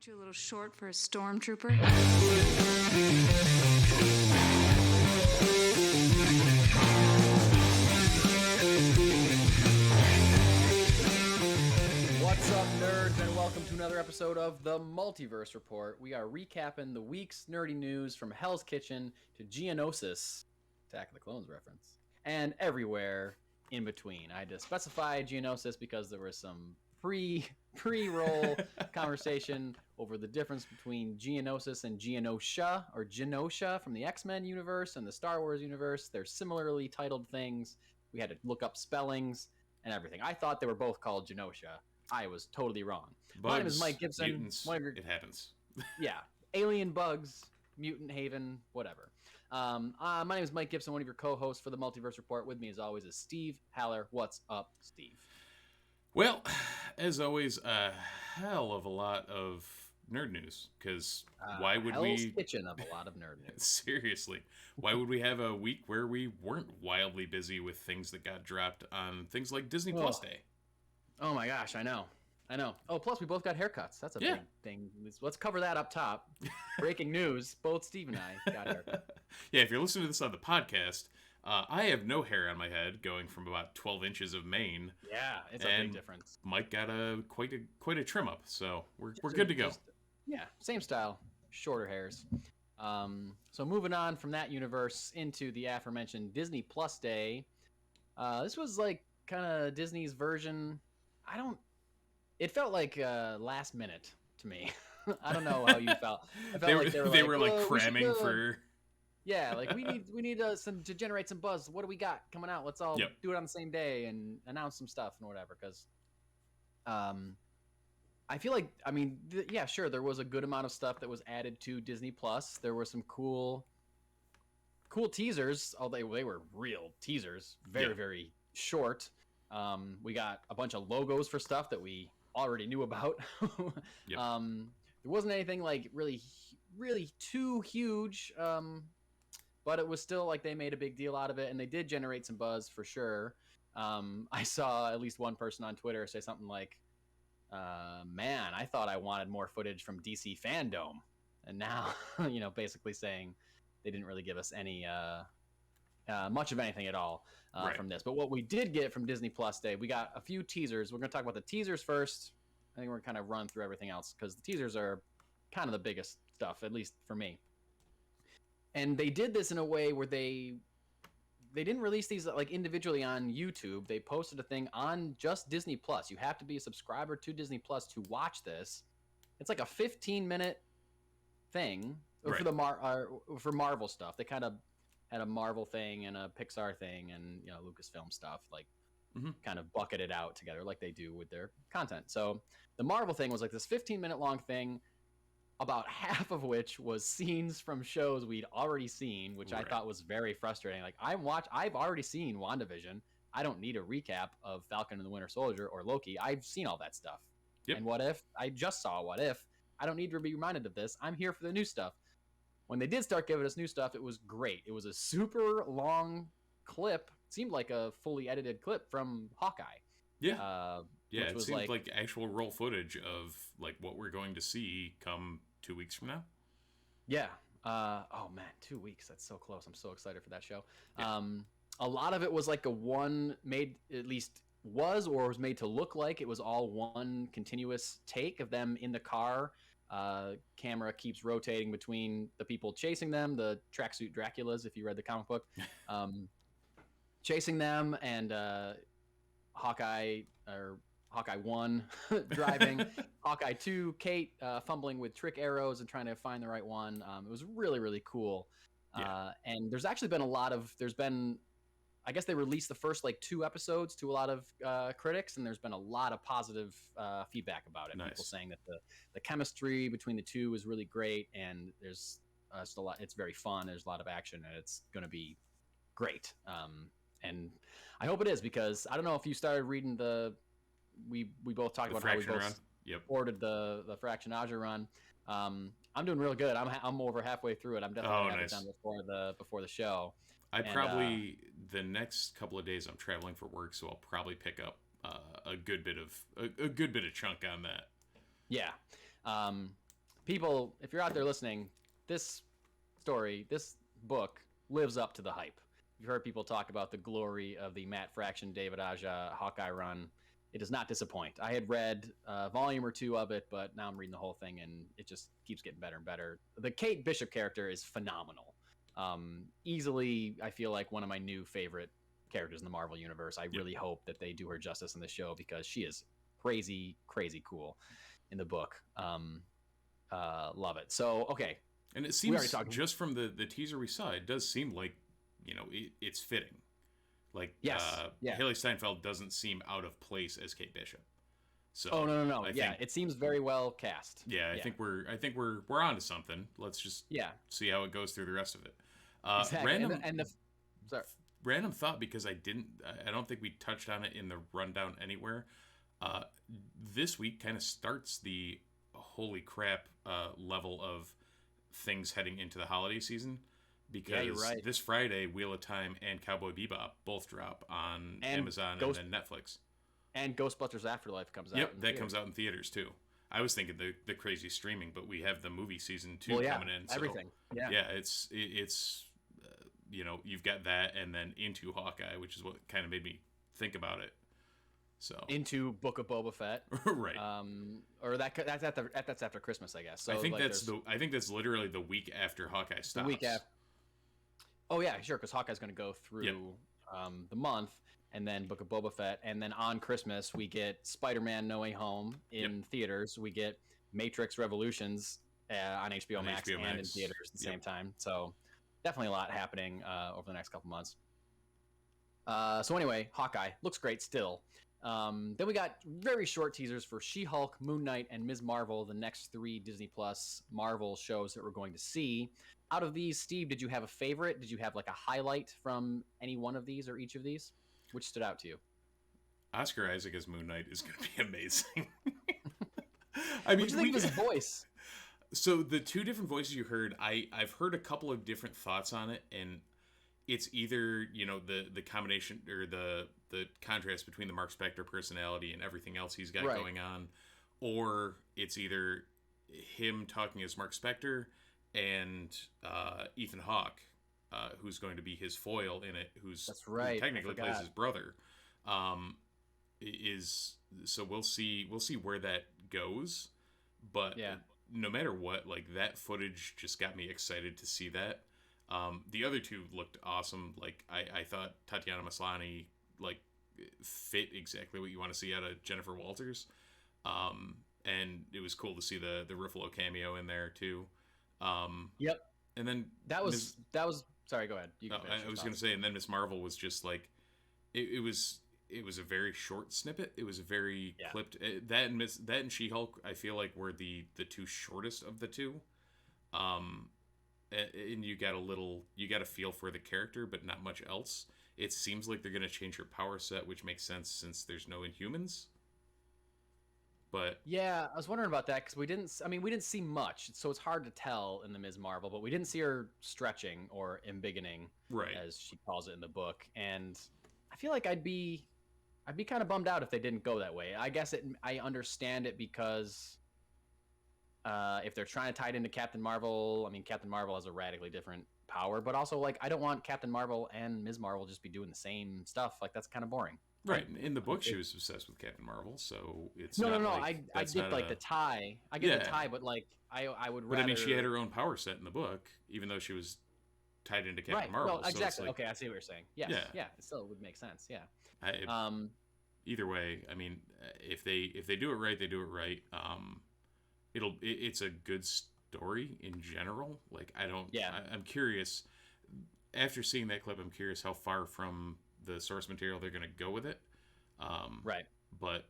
Aren't you a little short for a stormtrooper? What's up, nerds, and welcome to another episode of the Multiverse Report. We are recapping the week's nerdy news from Hell's Kitchen to Geonosis, Attack of the Clones reference, and everywhere in between. I had to specify Geonosis because there was some pre-roll conversation over the difference between Geonosis and Geonosha, or Genosha from the X-Men universe and the Star Wars universe. They're similarly titled things. We had to look up spellings and everything. I thought they were both called Genosha. I was totally wrong. Bugs, my name is Mike Gibson. Mutants, it happens. Yeah, alien bugs, mutant haven, whatever. My name is Mike Gibson, one of your co-hosts for the Multiverse Report. With me, as always, is Steve Haller. What's up, Steve? Well, as always, a hell of a lot of nerd news, because why would Hell's we... Kitchen of a lot of nerd news. Seriously. Why would we have a week where we weren't wildly busy with things that got dropped on things like Disney Plus Day? Oh my gosh, I know. Oh, plus we both got haircuts. That's a big thing. Let's cover that up top. Breaking news, both Steve and I got haircuts. Yeah, if you're listening to this on the podcast, I have no hair on my head, going from about 12 inches of mane. Yeah, it's a big difference. Mike got quite a trim up, so we're good to go. Yeah, same style, shorter hairs. So moving on from that universe into the aforementioned Disney Plus Day. This was like kind of Disney's version. It felt like last minute to me. I don't know how you felt. I felt they were like cramming for. Yeah, like we need some to generate some buzz. What do we got coming out? Let's all do it on the same day and announce some stuff and whatever. Because, I feel like sure, there was a good amount of stuff that was added to Disney Plus. There were some cool teasers. Although they were real teasers, very short. We got a bunch of logos for stuff that we already knew about. There wasn't anything like really too huge, but it was still like they made a big deal out of it, and they did generate some buzz for sure. I saw at least one person on Twitter say something like, man, I thought I wanted more footage from DC Fandom, and now basically saying they didn't really give us any much of anything at all from this. But what we did get from Disney Plus Day, we got a few teasers. We're going to talk about the teasers first. I think we're going to kind of run through everything else because the teasers are kind of the biggest stuff, at least for me. And they did this in a way where they didn't release these like individually on YouTube. They posted a thing on just Disney Plus. You have to be a subscriber to Disney Plus to watch this. It's like a 15-minute thing for Marvel stuff. They kind of had a Marvel thing and a Pixar thing and Lucasfilm stuff, like kind of bucketed out together like they do with their content. So the Marvel thing was like this 15-minute long thing, about half of which was scenes from shows we'd already seen, which I thought was very frustrating. Like I've already seen WandaVision. I don't need a recap of Falcon and the Winter Soldier or Loki. I've seen all that stuff. Yep. And What If? I just saw What If. I don't need to be reminded of this. I'm here for the new stuff. When they did start giving us new stuff, it was great. It was a super long clip. It seemed like a fully edited clip from Hawkeye. Yeah. It seemed like actual roll footage of like what we're going to see come 2 weeks from now. Yeah. Oh man, 2 weeks. That's so close. I'm so excited for that show. Yeah. A lot of it was like was made to look like it was all one continuous take of them in the car. Camera keeps rotating between the people chasing them, the tracksuit Draculas, if you read the comic book, chasing them, and Hawkeye 1 driving, Hawkeye 2, Kate fumbling with trick arrows and trying to find the right one. It was really, really cool. And there's actually been I guess they released the first like 2 episodes to a lot of critics, and there's been a lot of positive feedback about it. Nice. People saying that the chemistry between the two is really great, and there's just a lot. It's very fun. There's a lot of action, and it's going to be great. And I hope it is, because I don't know if you started reading we both talked about how we both ordered the Fractionaja run. I'm doing real good. I'm over halfway through it. I'm definitely have it done before the show. The next couple of days I'm traveling for work, so I'll probably pick up a good bit of chunk on that. Yeah. people, if you're out there listening, this book lives up to the hype. You've heard people talk about the glory of the Matt Fraction, David Aja Hawkeye run. It does not disappoint. I had read a volume or two of it, but now I'm reading the whole thing, and it just keeps getting better and better. The Kate Bishop character is phenomenal. Easily, I feel like one of my new favorite characters in the Marvel universe. I really hope that they do her justice in the show because she is crazy, crazy cool in the book. Love it. So, okay. And it seems, just from the teaser we saw, it does seem like, it's fitting. Like, Haley Steinfeld doesn't seem out of place as Kate Bishop. So, no. I think, it seems very well cast. Yeah, I think we're onto something. Let's just see how it goes through the rest of it. Exactly. Random thought, because I don't think we touched on it in the rundown anywhere. This week kind of starts the holy crap level of things heading into the holiday season. Because you're right. This Friday, Wheel of Time and Cowboy Bebop both drop on Amazon and then Netflix. And Ghostbusters Afterlife comes out. Yep, that comes out in theaters too. I was thinking the crazy streaming, but we have the movie season 2 coming in. So, everything. Yeah, it's you've got that, and then into Hawkeye, which is what kind of made me think about it. So into Book of Boba Fett, right? Or that's after Christmas, I guess. So I think that's literally the week after Hawkeye stops. The week after. Oh yeah, sure, because Hawkeye's going to go through the month, and then Book of Boba Fett, and then on Christmas we get Spider-Man: No Way Home in theaters. We get Matrix Revolutions on HBO Max and in theaters at the same time. So definitely a lot happening over the next couple months. So anyway, Hawkeye looks great still. Then we got very short teasers for She-Hulk, Moon Knight, and Ms. Marvel, the next 3 Disney Plus Marvel shows that we're going to see. Out of these, Steve, did you have a favorite? Did you have like a highlight from any one of these or each of these? Which stood out to you? Oscar Isaac as Moon Knight is going to be amazing. I mean, what do you think of his voice? So the 2 different voices you heard, I've heard a couple of different thoughts on it, and it's either the combination or the contrast between the Mark Spector personality and everything else he's got going on, or it's either him talking as Mark Spector and Ethan Hawke, who's going to be his foil in it, who technically plays his brother. So we'll see where that goes, but no matter what, like, that footage just got me excited to see that. The other 2 looked awesome. Like, I thought Tatiana Maslany fit exactly what you want to see out of Jennifer Walters, and it was cool to see the Ruffalo cameo in there too. And then that was sorry, go ahead. I was going to say, and then Ms. Marvel was just like, it was a very short snippet. It was a very clipped. That and She-Hulk, I feel like, were the 2 shortest of the 2. And you got a feel for the character, but not much else. It seems like they're going to change her power set, which makes sense since there's no Inhumans. But yeah, I was wondering about that because we didn't see much, so it's hard to tell in the Ms. Marvel, but we didn't see her stretching or embiggening, as she calls it in the book. And I feel like I'd be kind of bummed out if they didn't go that way. I guess I understand it because if they're trying to tie it into Captain Marvel, I mean, Captain Marvel has a radically different power, but also, like, I don't want Captain Marvel and Ms. Marvel just be doing the same stuff. Like, that's kind of boring. Right. In the book, she was obsessed with Captain Marvel, so it's no. I get like the tie. I get the tie, but like I would rather. But I mean, she had her own power set in the book, even though she was tied into Captain Marvel. Well, exactly. So it's okay, I see what you're saying. Yes. Yeah. It still would make sense. Yeah. Either way, I mean, if they do it right, they do it right. It's a good story in general. Like, I'm curious. After seeing that clip, I'm curious how far from the source material they're going to go with it. But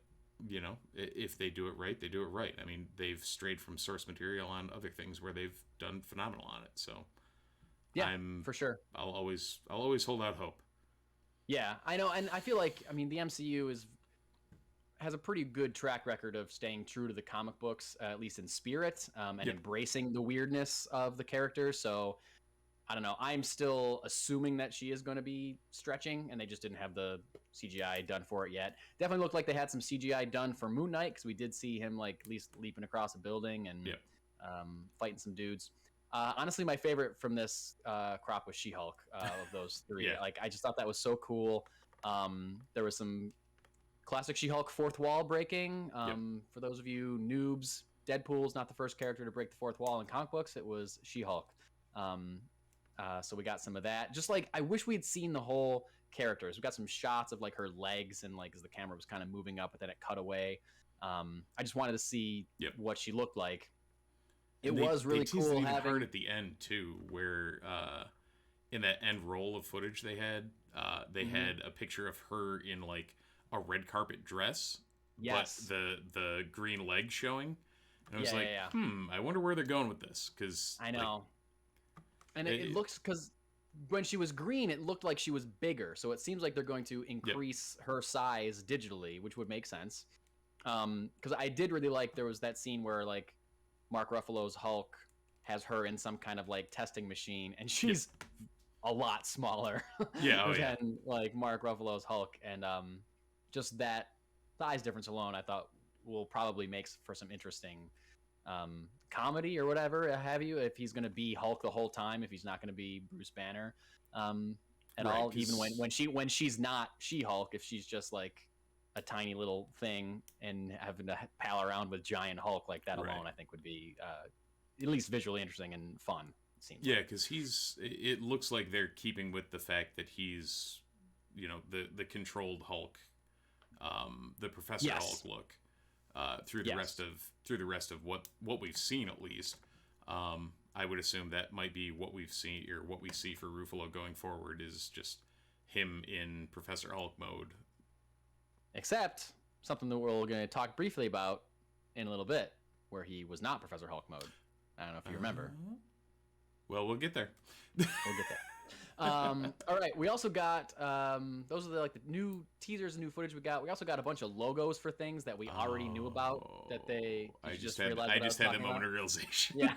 if they do it right, they do it right. I mean, they've strayed from source material on other things where they've done phenomenal on it. So for sure. I'll always hold out hope. Yeah, I know. And I feel like, I mean, the MCU has a pretty good track record of staying true to the comic books, at least in spirit, and embracing the weirdness of the characters. So I don't know. I'm still assuming that she is going to be stretching, and they just didn't have the CGI done for it yet. Definitely looked like they had some CGI done for Moon Knight, because we did see him, like, at least leaping across a building and fighting some dudes. Honestly, my favorite from this crop was She-Hulk of those three. Yeah. Like, I just thought that was so cool. There was some classic She-Hulk fourth wall breaking. For those of you noobs, Deadpool's not the first character to break the fourth wall in comic books. It was She-Hulk. So we got some of that. Just like, I wish we had seen the whole characters. We got some shots of like her legs and like as the camera was kind of moving up, but then it cut away. I just wanted to see what she looked like. It was really cool. They teased it hard at the end too, where in that end roll of footage they had a picture of her in like a red carpet dress, but the green leg showing. And I was I wonder where they're going with this, because I know. And it looks, because when she was green, it looked like she was bigger. So it seems like they're going to increase her size digitally, which would make sense. Because I did really like, there was that scene where like Mark Ruffalo's Hulk has her in some kind of like testing machine, and she's a lot smaller than like Mark Ruffalo's Hulk. And just that size difference alone, I thought will probably make for some interesting comedy or whatever have you, if he's going to be Hulk the whole time, if he's not going to be Bruce Banner at all, even when she's not She-Hulk, if she's just like a tiny little thing and having to pal around with giant Hulk, like that alone I think would be at least visually interesting and fun, it seems. Because it looks like they're keeping with the fact that he's, you know, the controlled Hulk, the Professor Hulk look through the rest of what we've seen, at least. I would assume that might be what we've seen, or what we see for Ruffalo going forward, is just him in Professor Hulk mode. Except something that we're going to talk briefly about in a little bit, where he was not Professor Hulk mode. I don't know if you remember. Well, we'll get there. We'll get there. All right, we also got those are the new teasers and new footage we got. We also got a bunch of logos for things that we already knew about, that I just had the moment of realization. Yeah.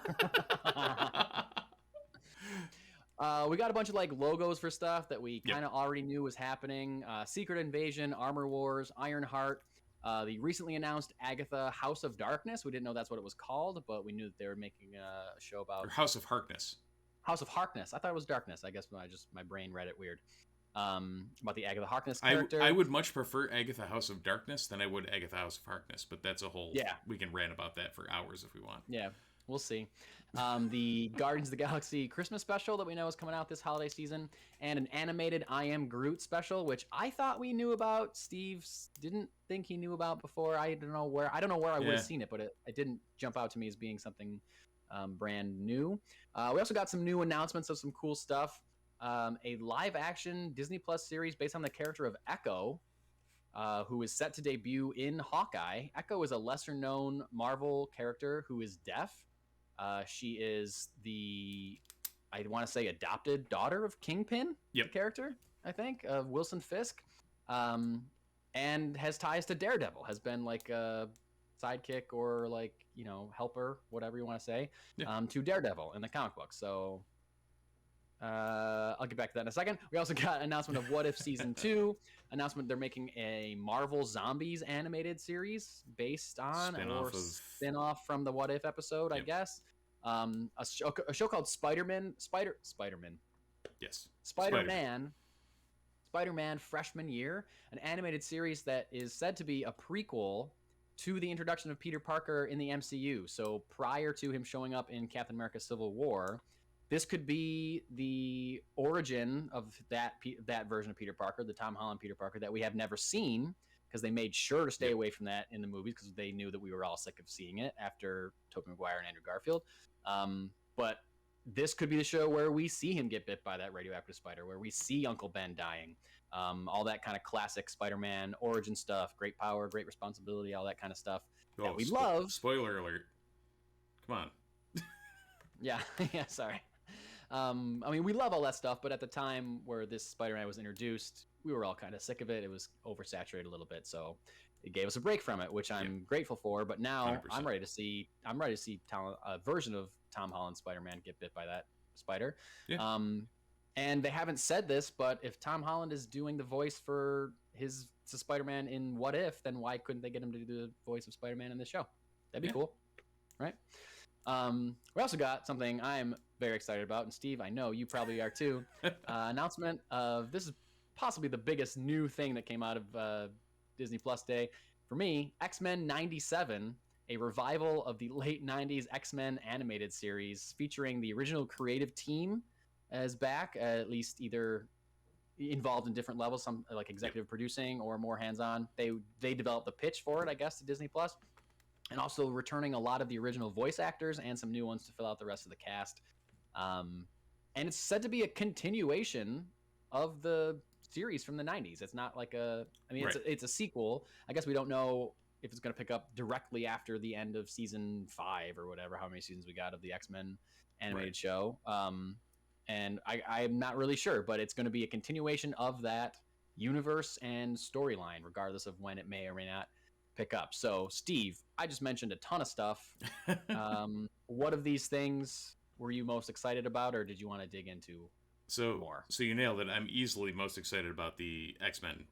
We got a bunch of like logos for stuff that we kind of already knew was happening. Secret Invasion, Armor Wars, Ironheart, the recently announced Agatha House of Darkness. We didn't know that's what it was called, but we knew that they were making a show about House of Harkness. House of Harkness. I thought it was Darkness. I guess my brain read it weird. About the Agatha Harkness character. I would much prefer Agatha House of Darkness than I would Agatha House of Harkness, but that's a whole... We can rant about that for hours if we want. Yeah, we'll see. The Guardians of the Galaxy Christmas special that we know is coming out this holiday season, and an animated I Am Groot special, which I thought we knew about. Steve didn't think he knew about before. I don't know where I would have seen it, but it didn't jump out to me as being something brand new. We also got some new announcements of some cool stuff. A live-action Disney Plus series based on the character of Echo, who is set to debut in Hawkeye. Echo is a lesser-known Marvel character who is deaf. She is I want to say, adopted daughter of Kingpin, the character, I think, of Wilson Fisk, and has ties to Daredevil, has been like a sidekick or like, helper, whatever you want to say, to Daredevil in the comic book. So I'll get back to that in a second. We also got an announcement of What If Season 2, announcement they're making a Marvel Zombies animated series based on spin-off from the What If episode, I guess. A show called Spider-Man. Yes. Spider-Man Freshman Year, an animated series that is said to be a prequel to the introduction of Peter Parker in the MCU. So prior to him showing up in Captain America Civil War, this could be the origin of that version of Peter Parker, the Tom Holland Peter Parker that we have never seen, because they made sure to stay away from that in the movies because they knew that we were all sick of seeing it after Tobey Maguire and Andrew Garfield. But this could be the show where we see him get bit by that radioactive spider, where we see Uncle Ben dying, all that kind of classic Spider-Man origin stuff, great power, great responsibility, all that kind of stuff that we love. Spoiler alert. Come on. Yeah, sorry. We love all that stuff, but at the time where this Spider-Man was introduced, we were all kind of sick of it. It was oversaturated a little bit, so it gave us a break from it, which I'm grateful for. But now 100%. I'm ready to see a version of Tom Holland's Spider-Man get bit by that spider. Yeah. And they haven't said this, but if Tom Holland is doing the voice for his Spider-Man in What If, then why couldn't they get him to do the voice of Spider-Man in this show? That'd be cool, right? We also got something I'm very excited about, and Steve, I know you probably are too. Announcement of this is possibly the biggest new thing that came out of Disney Plus Day for me. X-Men '97, a revival of the late '90s X-Men animated series featuring the original creative team as back, at least either involved in different levels, some like executive producing or more hands-on. They developed the pitch for it, I guess, to Disney Plus, and also returning a lot of the original voice actors and some new ones to fill out the rest of the cast. And it's said to be a continuation of the series from the 90s. It's not like it's a sequel. I guess we don't know if it's going to pick up directly after the end of season 5 or whatever, how many seasons we got of the X-Men animated show. And I'm not really sure, but it's going to be a continuation of that universe and storyline, regardless of when it may or may not pick up. So, Steve, I just mentioned a ton of stuff. What of these things were you most excited about, or did you want to dig into more? So you nailed it. I'm easily most excited about the X-Men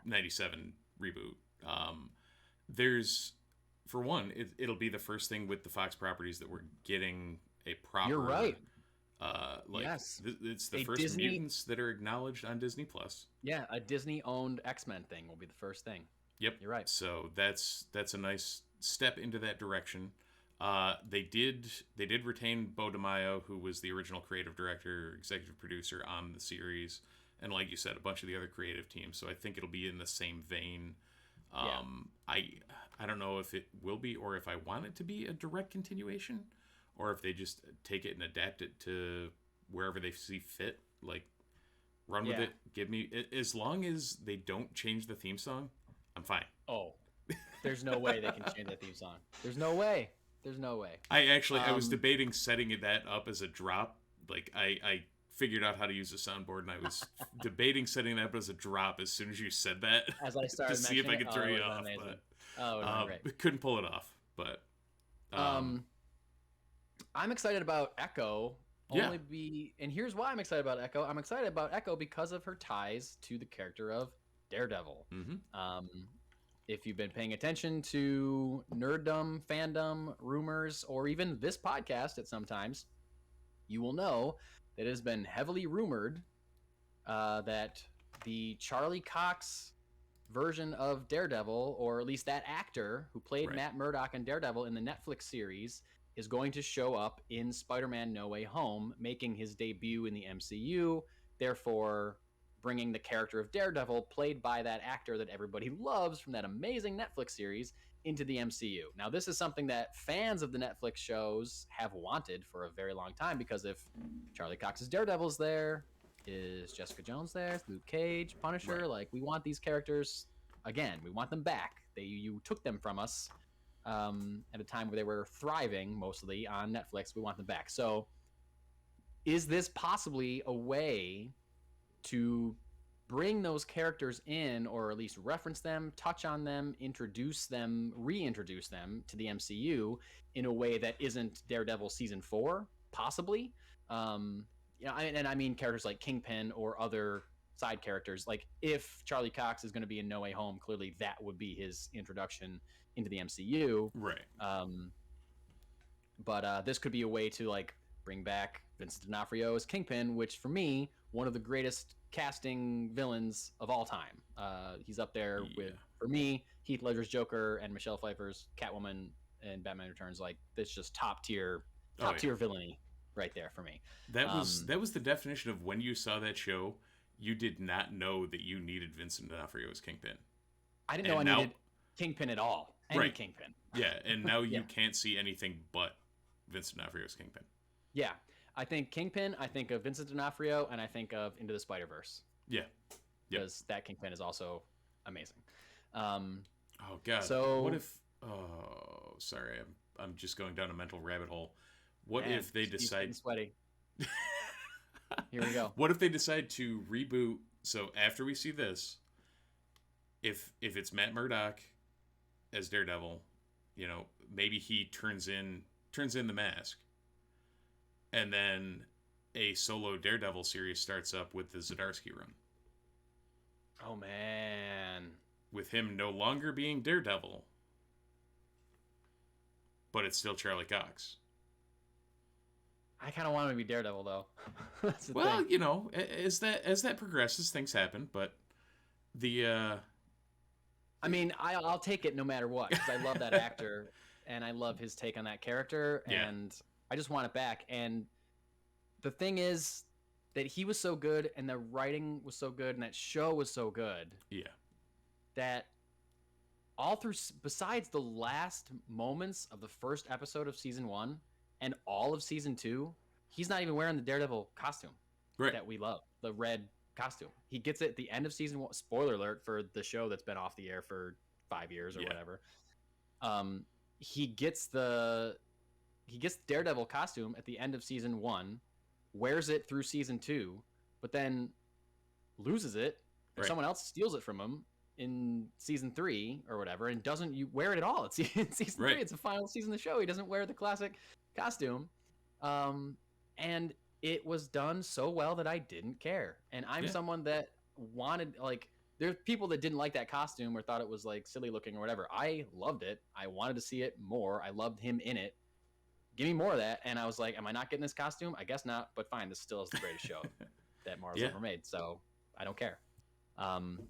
97 reboot. There's, for one, it'll be the first thing with the Fox properties that we're getting a proper... You're right. Yes. It's the first Disney... mutants that are acknowledged on Disney Plus. Yeah, a Disney-owned X-Men thing will be the first thing. Yep. You're right. So that's a nice step into that direction. They did retain Bo DeMaio, who was the original creative director, executive producer on the series, and like you said, a bunch of the other creative teams. So I think it'll be in the same vein. I don't know if it will be, or if I want it to be a direct continuation, or if they just take it and adapt it to wherever they see fit. Like, run with it. Give me, as long as they don't change the theme song, I'm fine. Oh, there's no way they can change that theme song. There's no way. I was debating setting that up as a drop. Like, I figured out how to use a soundboard, and I was debating setting that up as a drop as soon as you said that. As I started to see if I could throw you off. Amazing. But couldn't pull it off. But I'm excited about Echo. And here's why I'm excited about Echo. I'm excited about Echo because of her ties to the character of Daredevil. Mm-hmm. If you've been paying attention to nerddom, fandom, rumors, or even this podcast at some times, you will know that it has been heavily rumored that the Charlie Cox version of Daredevil, or at least that actor who played Matt Murdock in Daredevil in the Netflix series, is going to show up in Spider-Man No Way Home, making his debut in the MCU, therefore bringing the character of Daredevil, played by that actor that everybody loves from that amazing Netflix series, into the MCU. Now, this is something that fans of the Netflix shows have wanted for a very long time, because if Charlie Cox's Daredevil's there, is Jessica Jones there, Luke Cage, Punisher, like, we want these characters again. We want them back. You took them from us at a time where they were thriving mostly on Netflix. We want them back. So is this possibly a way to bring those characters in, or at least reference them, touch on them, introduce them, reintroduce them to the MCU in a way that isn't Daredevil season 4, possibly? I mean characters like Kingpin or other side characters. Like, if Charlie Cox is going to be in No Way Home, clearly that would be his introduction into the MCU. Right. But this could be a way to, like, bring back Vincent D'Onofrio as Kingpin, which, for me, one of the greatest casting villains of all time. He's up there with, for me, Heath Ledger's Joker and Michelle Pfeiffer's Catwoman and Batman Returns. Like, this just top tier villainy right there for me. That was the definition of, when you saw that show, you did not know that you needed Vincent D'Onofrio as Kingpin. I didn't know I needed Kingpin at all. Any Kingpin. Yeah, and now you can't see anything but Vincent D'Onofrio as Kingpin. Yeah. I think Kingpin, I think of Vincent D'Onofrio, and I think of Into the Spider-Verse. Yeah. Because that Kingpin is also amazing. Oh, God. So what if... Oh, sorry. I'm just going down a mental rabbit hole. What if they decide... sweaty. Here we go. What if they decide to reboot... So after we see this, if it's Matt Murdock as Daredevil, maybe he turns in the mask, and then a solo Daredevil series starts up with the Zdarsky run. Oh, man. With him no longer being Daredevil. but it's still Charlie Cox. I kind of want him to be Daredevil, though. That's the well, thing. you know, as that progresses, things happen. But the I mean, I'll take it no matter what, because I love that actor and I love his take on that character, and I just want it back. And the thing is that he was so good, and the writing was so good, and that show was so good. Yeah. That all through, besides the last moments of the first episode of season 1 and all of season 2, he's not even wearing the Daredevil costume that we love, the red costume. He gets it at the end of season 1. Spoiler alert for the show that's been off the air for 5 years or whatever. He gets the Daredevil costume at the end of season 1, wears it through season 2, but then loses it, or someone else steals it from him in season 3 or whatever, and doesn't wear it at all. It's in season 3. It's the final season of the show. He doesn't wear the classic costume, and it was done so well that I didn't care. And I'm someone that wanted, like, there's people that didn't like that costume or thought it was like silly looking or whatever. I loved it. I wanted to see it more. I loved him in it. Give me more of that. And I was like, am I not getting this costume? I guess not, but fine. This still is the greatest show that Marvel's ever made. So I don't care.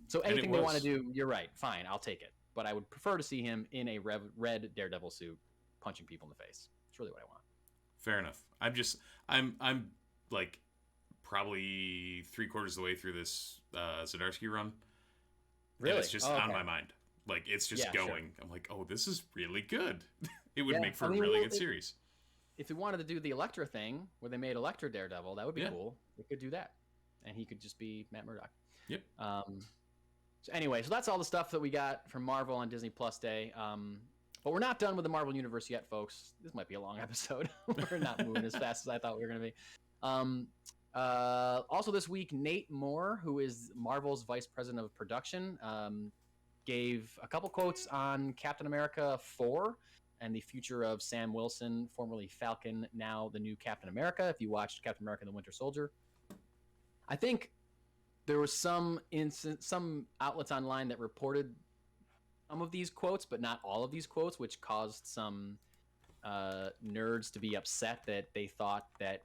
So anything they want to do, you're right. Fine. I'll take it. But I would prefer to see him in a red Daredevil suit punching people in the face. It's really what I want. Fair enough. I'm like probably 3/4 of the way through this Zdarsky run. Really? And it's just on my mind. Like, it's just going. Sure. I'm like, oh, this is really good. It would make for a really good series. If we wanted to do the Elektra thing, where they made Elektra Daredevil, that would be cool. We could do that. And he could just be Matt Murdock. Yep. So anyway, so that's all the stuff that we got from Marvel on Disney Plus Day. But we're not done with the Marvel Universe yet, folks. This might be a long episode. We're not moving as fast as I thought we were going to be. Also this week, Nate Moore, who is Marvel's Vice President of Production, gave a couple quotes on Captain America 4 and the future of Sam Wilson, formerly Falcon, now the new Captain America. If you watched Captain America and the Winter Soldier, I think there was some outlets online that reported some of these quotes, but not all of these quotes, which caused some nerds to be upset that they thought that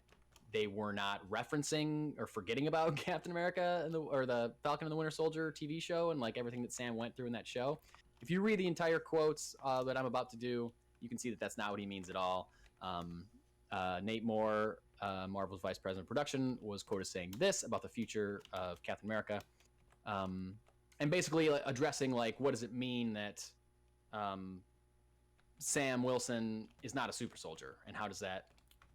they were not referencing or forgetting about Captain America or the Falcon and the Winter Soldier TV show and like everything that Sam went through in that show. If you read the entire quotes that I'm about to do, you can see that that's not what he means at all. Nate Moore, Marvel's Vice President of Production, was quoted saying this about the future of Captain America, and basically addressing like, what does it mean that Sam Wilson is not a super soldier, and how is that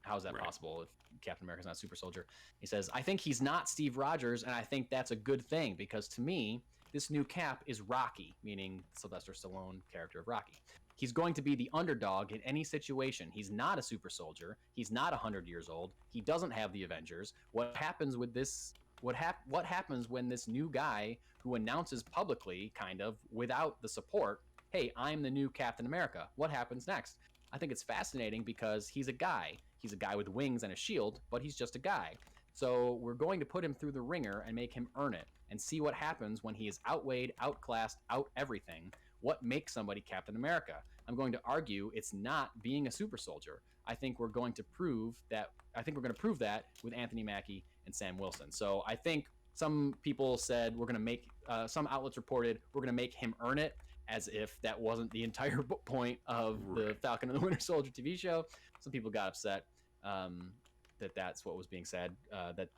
possible if Captain America is not a super soldier? He says, I think he's not Steve Rogers, and I think that's a good thing, because to me, this new Cap is Rocky, meaning Sylvester Stallone character of Rocky. He's going to be the underdog in any situation. He's not a super soldier. He's not 100 years old. He doesn't have the Avengers. What happens with this? What happens when this new guy who announces publicly, kind of without the support, hey, I'm the new Captain America? What happens next? I think it's fascinating because he's a guy. He's a guy with wings and a shield, but he's just a guy. So we're going to put him through the ringer and make him earn it and see what happens when he is outweighed, outclassed, out everything. What makes somebody Captain America? I'm going to argue it's not being a super soldier. I think we're going to prove that. I think we're going to prove that with Anthony Mackie and Sam Wilson. So I think some people said we're going to make, some outlets reported we're going to make him earn it, as if that wasn't the entire point of the Falcon and the Winter Soldier TV show. Some people got upset that that's what was being said, that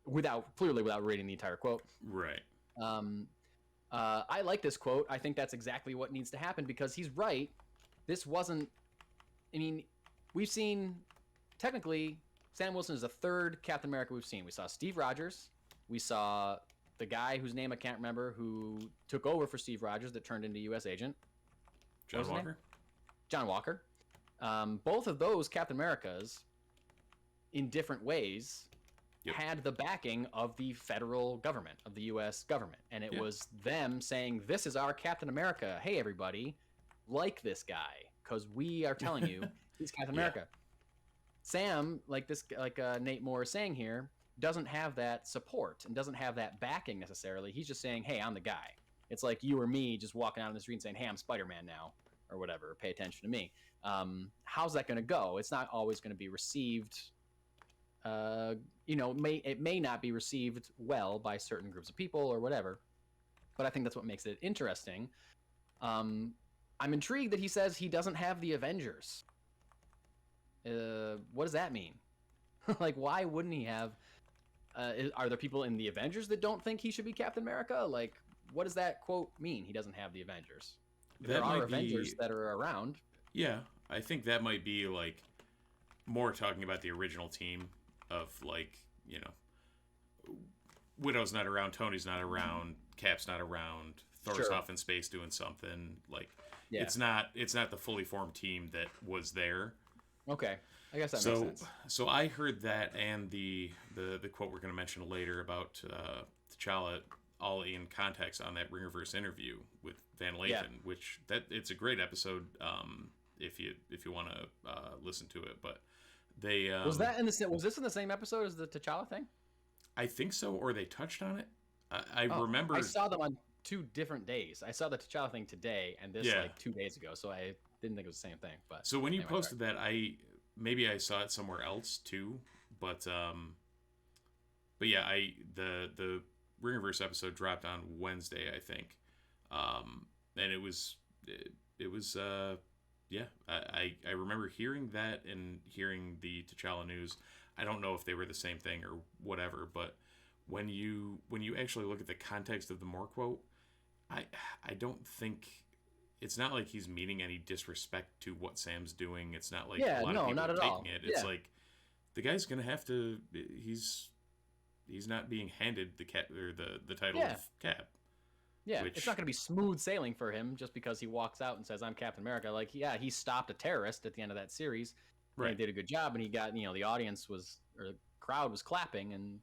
without reading the entire quote. Right. I like this quote. I think that's exactly what needs to happen, because he's right. This wasn't, I mean, we've seen, technically, Sam Wilson is the third Captain America we've seen. We saw Steve Rogers. We saw the guy whose name I can't remember, who took over for Steve Rogers that turned into U.S. agent. John Walker? John Walker. Both of those Captain Americas, in different ways, had the backing of the federal government, of the U.S. government. And it was them saying, this is our Captain America. Hey, everybody, like this guy, because we are telling you he's Captain America. Sam, like Nate Moore is saying here, doesn't have that support and doesn't have that backing necessarily. He's just saying, hey, I'm the guy. It's like you or me just walking out on the street and saying, hey, I'm Spider-Man now. or whatever, pay attention to me. How's that going to go? It's not always going to be received. It may not be received well by certain groups of people or whatever, but I think that's what makes it interesting. I'm intrigued that he says he doesn't have the Avengers. What does that mean? Like, why wouldn't he have? Are there people in the Avengers that don't think he should be Captain America? Like, what does that quote mean? He doesn't have the Avengers. There are Avengers that are around. Yeah, I think that might be like more talking about the original team of, like, you know, Widow's not around, Tony's not around, Cap's not around, Thor's off in space doing something. Like, it's not the fully formed team that was there. Okay, I guess that makes sense. So I heard that, and the quote we're going to mention later about T'Challa, all in context on that Ringerverse interview with Van Lathan, which it's a great episode. If you want to listen to it, but they was this in the same episode as the T'Challa thing? I think so, or they touched on it. I remember I saw them on 2 different days. I saw the T'Challa thing today, and this like 2 days ago. So I didn't think it was the same thing. But so when you posted that, maybe I saw it somewhere else too. But yeah, the Ringerverse episode dropped on Wednesday, I think, and it was I remember hearing that and hearing the T'Challa news. I don't know if they were the same thing or whatever, but when you actually look at the context of the Moore quote, I don't think it's not like he's meaning any disrespect to what Sam's doing. It's not like a lot of people are taking it. It's like the guy's gonna have to. He's not being handed the title of Cap. Yeah, it's not going to be smooth sailing for him just because he walks out and says, "I'm Captain America." Like, he stopped a terrorist at the end of that series. Right. And he did a good job, and he got, the audience the crowd was clapping, and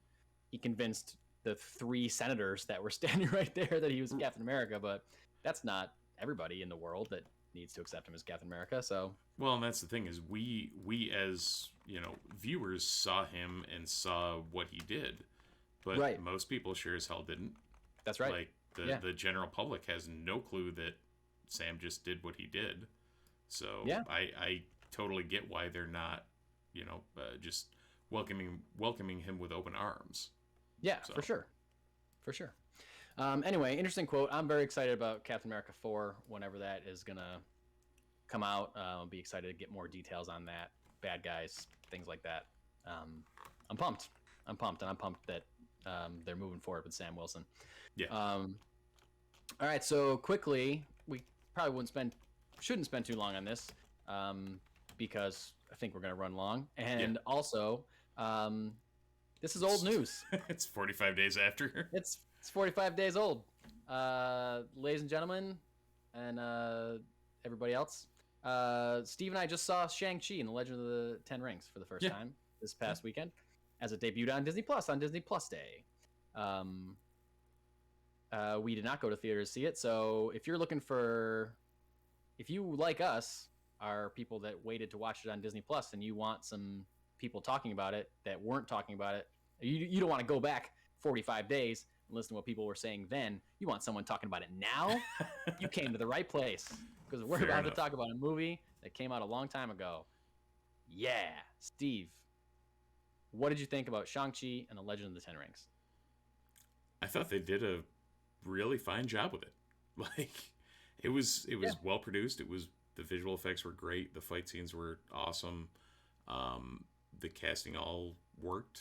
he convinced the 3 senators that were standing right there that he was Captain America. But that's not everybody in the world that needs to accept him as Captain America. So, well, and that's the thing is we as, viewers saw him and saw what he did, but most people sure as hell didn't. That's right. Like, the general public has no clue that Sam just did what he did. So I totally get why they're not, just welcoming him with open arms. Yeah, so. For sure. Anyway, interesting quote. I'm very excited about Captain America 4 whenever that is going to come out. I'll be excited to get more details on that. Bad guys, things like that. I'm pumped, and I'm pumped that they're moving forward with Sam Wilson. Yeah. All right. So quickly, we probably shouldn't spend too long on this, because I think we're going to run long. And also, this is old news. It's 45 days after. It's 45 days old. Ladies and gentlemen, and everybody else, Steve and I just saw Shang-Chi and the Legend of the Ten Rings for the first time this past weekend, as it debuted on Disney Plus on Disney Plus Day. We did not go to theater to see it, so if you like us, are people that waited to watch it on Disney Plus, and you want some people talking about it that weren't talking about it, you don't want to go back 45 days and listen to what people were saying then. You want someone talking about it now? You came to the right place, because we're about to talk about a movie that came out a long time ago. Yeah, Steve, what did you think about Shang-Chi and the Legend of the Ten Rings? I thought they did a really fine job with it. Like, it was well produced. The visual effects were great. The fight scenes were awesome. The casting all worked.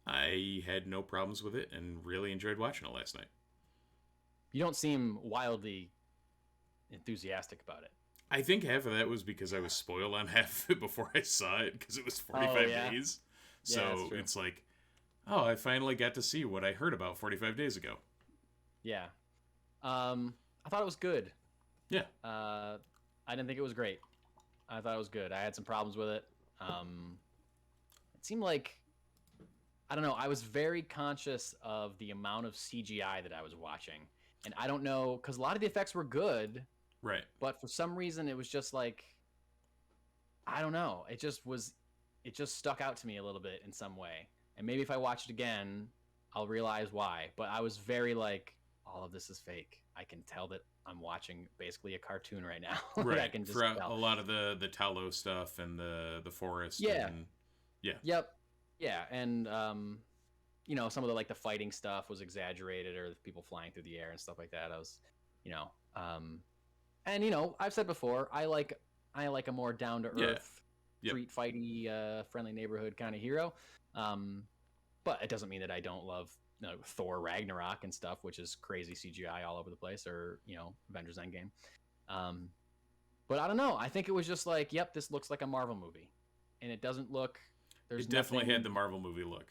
I had no problems with it and really enjoyed watching it last night. You don't seem wildly enthusiastic about it. I think half of that was because I was spoiled on half of it before I saw it, because it was 45 days. So it's like, I finally got to see what I heard about 45 days ago. Yeah. I thought it was good. Yeah. I didn't think it was great. I thought it was good. I had some problems with it. It seemed like, I don't know, I was very conscious of the amount of CGI that I was watching. And I don't know, because a lot of the effects were good. Right. But for some reason, it was just like, I don't know. It just stuck out to me a little bit in some way. And maybe if I watch it again, I'll realize why. But I was very like, all of this is fake. I can tell that I'm watching basically a cartoon right now. Right. I can just tell. A lot of the Talos stuff and the forest. Yeah. And, yeah. Yep. Yeah. And, some of the fighting stuff was exaggerated, or people flying through the air and stuff like that. I was, I've said before, I like a more down to earth, street fighty, friendly neighborhood kind of hero. But it doesn't mean that I don't love Thor Ragnarok and stuff, which is crazy CGI all over the place, or Avengers Endgame. But I don't know. I think it was just like, yep, this looks like a Marvel movie, and it doesn't look. It definitely had the Marvel movie look.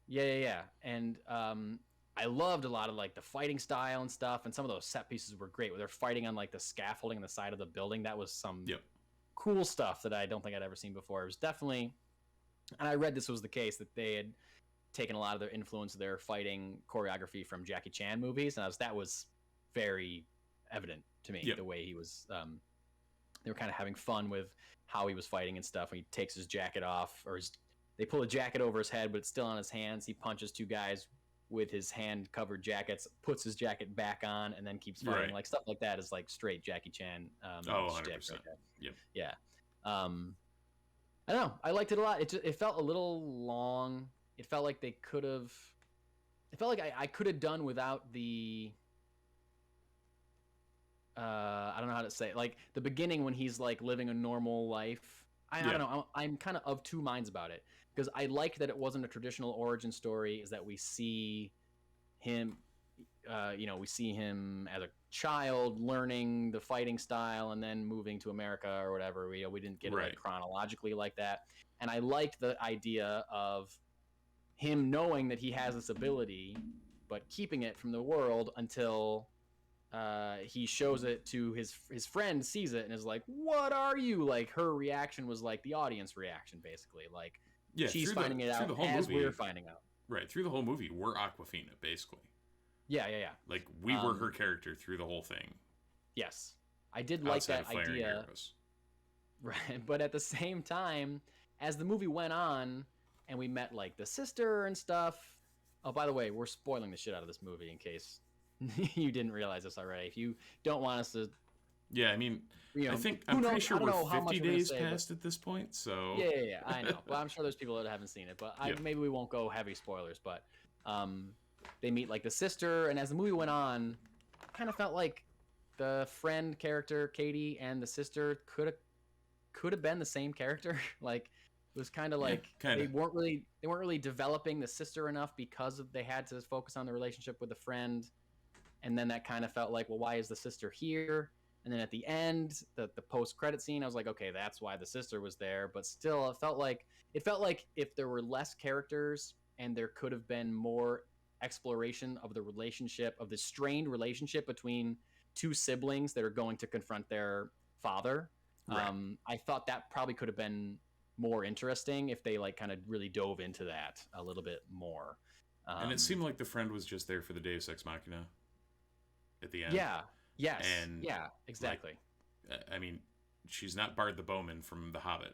Yeah. And I loved a lot of the fighting style and stuff, and some of those set pieces were great. Where they're fighting on the scaffolding on the side of the building. That was some cool stuff that I don't think I'd ever seen before. It was definitely, and I read this was the case, that they had taken a lot of their influence of their fighting choreography from Jackie Chan movies, and that was very evident to me. The way he was, they were kind of having fun with how he was fighting and stuff. When he takes his jacket off, or they pull a jacket over his head, but it's still on his hands. He punches two guys with his hand-covered jackets, puts his jacket back on, and then keeps fighting. Right. Stuff like that is straight Jackie Chan. 100%. Right there. Yep. Yeah. I don't know. I liked it a lot. It felt a little long. It felt like they could have. It felt like I could have done without the. I don't know how to say it. The beginning when he's living a normal life. I don't know. I'm kind of two minds about it, because I like that it wasn't a traditional origin story. Is that we see him, we see him as a child learning the fighting style and then moving to America or whatever. We didn't get it chronologically like that. And I liked the idea of him knowing that he has this ability, but keeping it from the world until he shows it to his friend, sees it, and is like, "What are you?" Her reaction was the audience reaction, basically. She's finding it out as we're finding out. Right, through the whole movie, we're Aquafina, basically. Yeah. We were her character through the whole thing. Yes. I did like that idea. Right, but at the same time, as the movie went on, and we met the sister and stuff. Oh, by the way, we're spoiling the shit out of this movie in case you didn't realize this already. If you don't want us to, I'm pretty sure we're 50 days past at this point. So yeah, I know. Well, I'm sure there's people that haven't seen it, but maybe we won't go heavy spoilers. But they meet the sister, and as the movie went on, I kind of felt like the friend character Katie and the sister could have been the same character. It was kind of they weren't really developing the sister enough, because they had to focus on the relationship with the friend, and then that kind of felt like, well, why is the sister here? And then at the end, the post-credit scene, I was like, okay, that's why the sister was there. But still, it felt like if there were less characters and there could have been more exploration of the relationship, of the strained relationship between two siblings that are going to confront their father. Right. I thought that probably could have been more interesting if they kind of really dove into that a little bit more. And it seemed like the friend was just there for the Deus Ex Machina at the end. Yeah. Yes. And yeah, exactly. She's not Bard the Bowman from The Hobbit.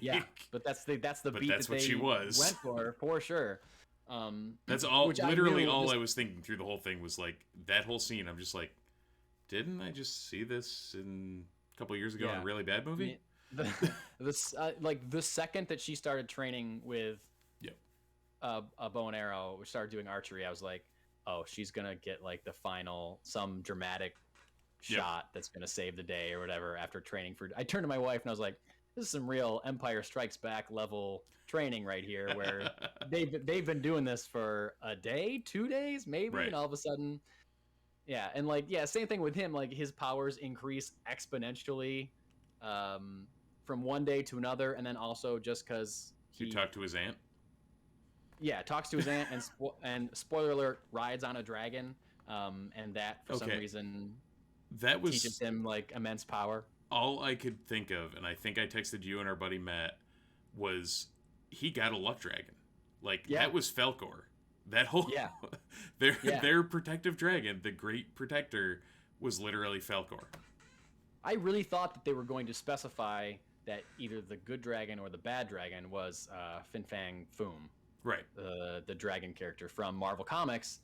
Yeah, but that's the but beat that's that what they she was. went for sure. That's all. Literally, all I was thinking through the whole thing was that whole scene. I'm just like, didn't I just see this a couple years ago in a really bad movie? The second that she started training with a bow and arrow, we started doing archery, I was like, oh, she's gonna get the final, some dramatic shot that's gonna save the day or whatever after training for. I turned to my wife and I was like, this is some real Empire Strikes Back level training right here, where they've been doing this for a day, 2 days maybe, and all of a sudden, and same thing with him. His powers increase exponentially from one day to another, and then also just because he talked to his aunt. Yeah, talks to his aunt, and spoiler alert, rides on a dragon, and that for some reason teaches him immense power. All I could think of, and I think I texted you and our buddy Matt, was he got a luck dragon. That was Falkor. That whole their protective dragon, the Great Protector, was literally Falkor. I really thought that they were going to specify that either the good dragon or the bad dragon was Fin Fang Foom. Right. The dragon character from Marvel Comics,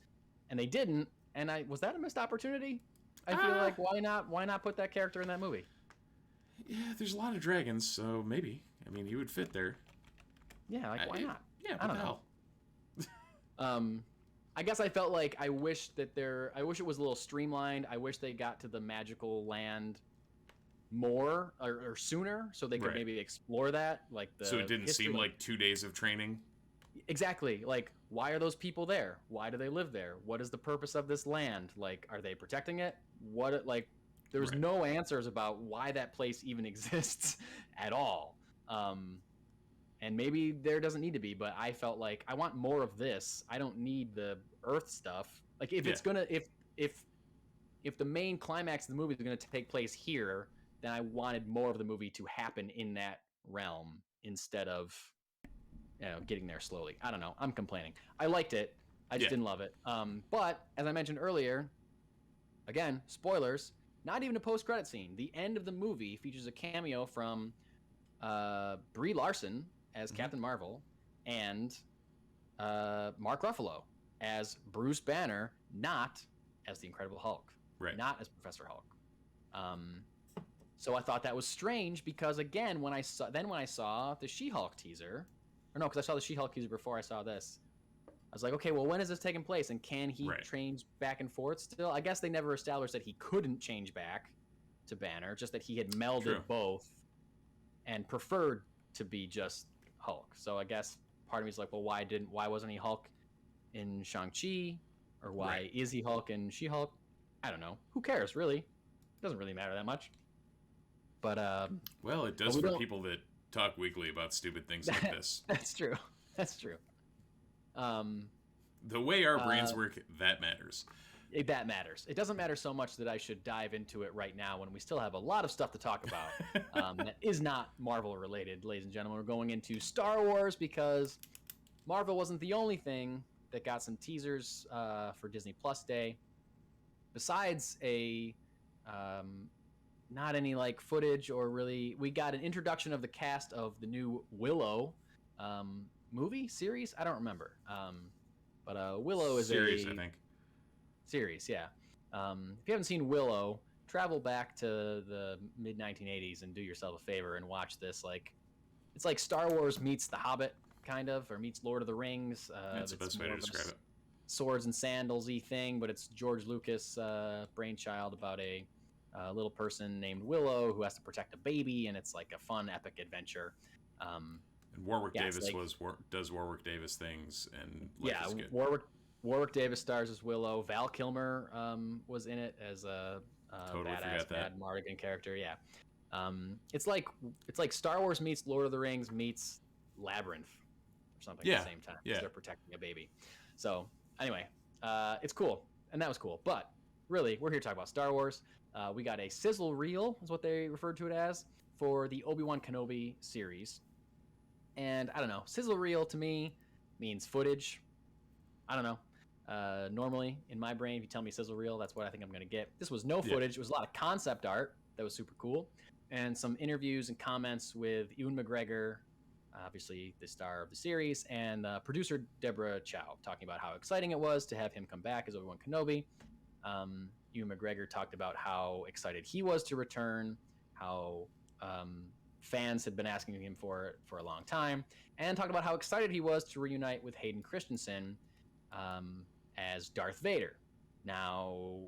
and they didn't. And was that a missed opportunity? I feel like why not put that character in that movie? Yeah, there's a lot of dragons, so maybe. I mean, he would fit there. Yeah, like why not? Yeah, I don't know. I guess I felt like I wish it was a little streamlined. I wish they got to the magical land more or sooner, so they could maybe explore that. Like so it didn't seem like 2 days of training. Exactly. Like, why are those people there? Why do they live there? What is the purpose of this land? Like, are they protecting it? There's no answers about why that place even exists at all. And maybe there doesn't need to be, but I felt like I want more of this. I don't need the Earth stuff. Like, if it's gonna, if the main climax of the movie is gonna take place here, then I wanted more of the movie to happen in that realm instead of, getting there slowly. I don't know. I'm complaining. I liked it. I just didn't love it. But as I mentioned earlier, again, spoilers. Not even a post-credit scene. The end of the movie features a cameo from Brie Larson as Captain Marvel and Mark Ruffalo as Bruce Banner, not as the Incredible Hulk, not as Professor Hulk. So I thought that was strange because again, when I saw the She-Hulk teaser, or no, because I saw the She-Hulk teaser before I saw this, I was like, okay, well, when is this taking place, and can he change back and forth still? I guess they never established that he couldn't change back to Banner, just that he had melded both and preferred to be just Hulk. So I guess part of me is like, well, why wasn't he Hulk in Shang-Chi, or why is he Hulk in She-Hulk? I don't know. Who cares, really? It doesn't really matter that much. But well, it does for people that talk weekly about stupid things like this. That's true. The way our brains work, that matters. That matters. It doesn't matter so much that I should dive into it right now when we still have a lot of stuff to talk about that is not Marvel related, ladies and gentlemen. We're going into Star Wars because Marvel wasn't the only thing that got some teasers for Disney Plus Day. Besides not any like footage or really, we got an introduction of the cast of the new Willow movie series. I don't remember, but Willow is series, I think. Series, yeah. If you haven't seen Willow, travel back to the mid 1980s and do yourself a favor and watch this. Like, it's like Star Wars meets The Hobbit, kind of, or meets Lord of the Rings. That's the best way to describe it. Swords and sandals-y thing, but it's George Lucas' brainchild about a little person named Willow who has to protect a baby, and it's like a fun, epic adventure. And Warwick Davis does Warwick Davis things, and is good. Warwick Davis stars as Willow. Val Kilmer was in it as a badass Mad Mardigan character. Yeah, it's like Star Wars meets Lord of the Rings meets Labyrinth or something at the same time. Yeah, they're protecting a baby. So anyway, it's cool, and that was cool. But really, we're here to talk about Star Wars. We got a sizzle reel, is what they referred to it as, for the Obi-Wan Kenobi series. And I don't know, sizzle reel to me means footage. I don't know. Normally, in my brain, if you tell me sizzle reel, that's what I think I'm going to get. This was no footage. It was a lot of concept art that was super cool. And some interviews and comments with Ewan McGregor, obviously the star of the series, and producer Deborah Chow, talking about how exciting it was to have him come back as Obi-Wan Kenobi. Ewan McGregor talked about how excited he was to return, how fans had been asking him for it for a long time, and talked about how excited he was to reunite with Hayden Christensen as Darth Vader. Now,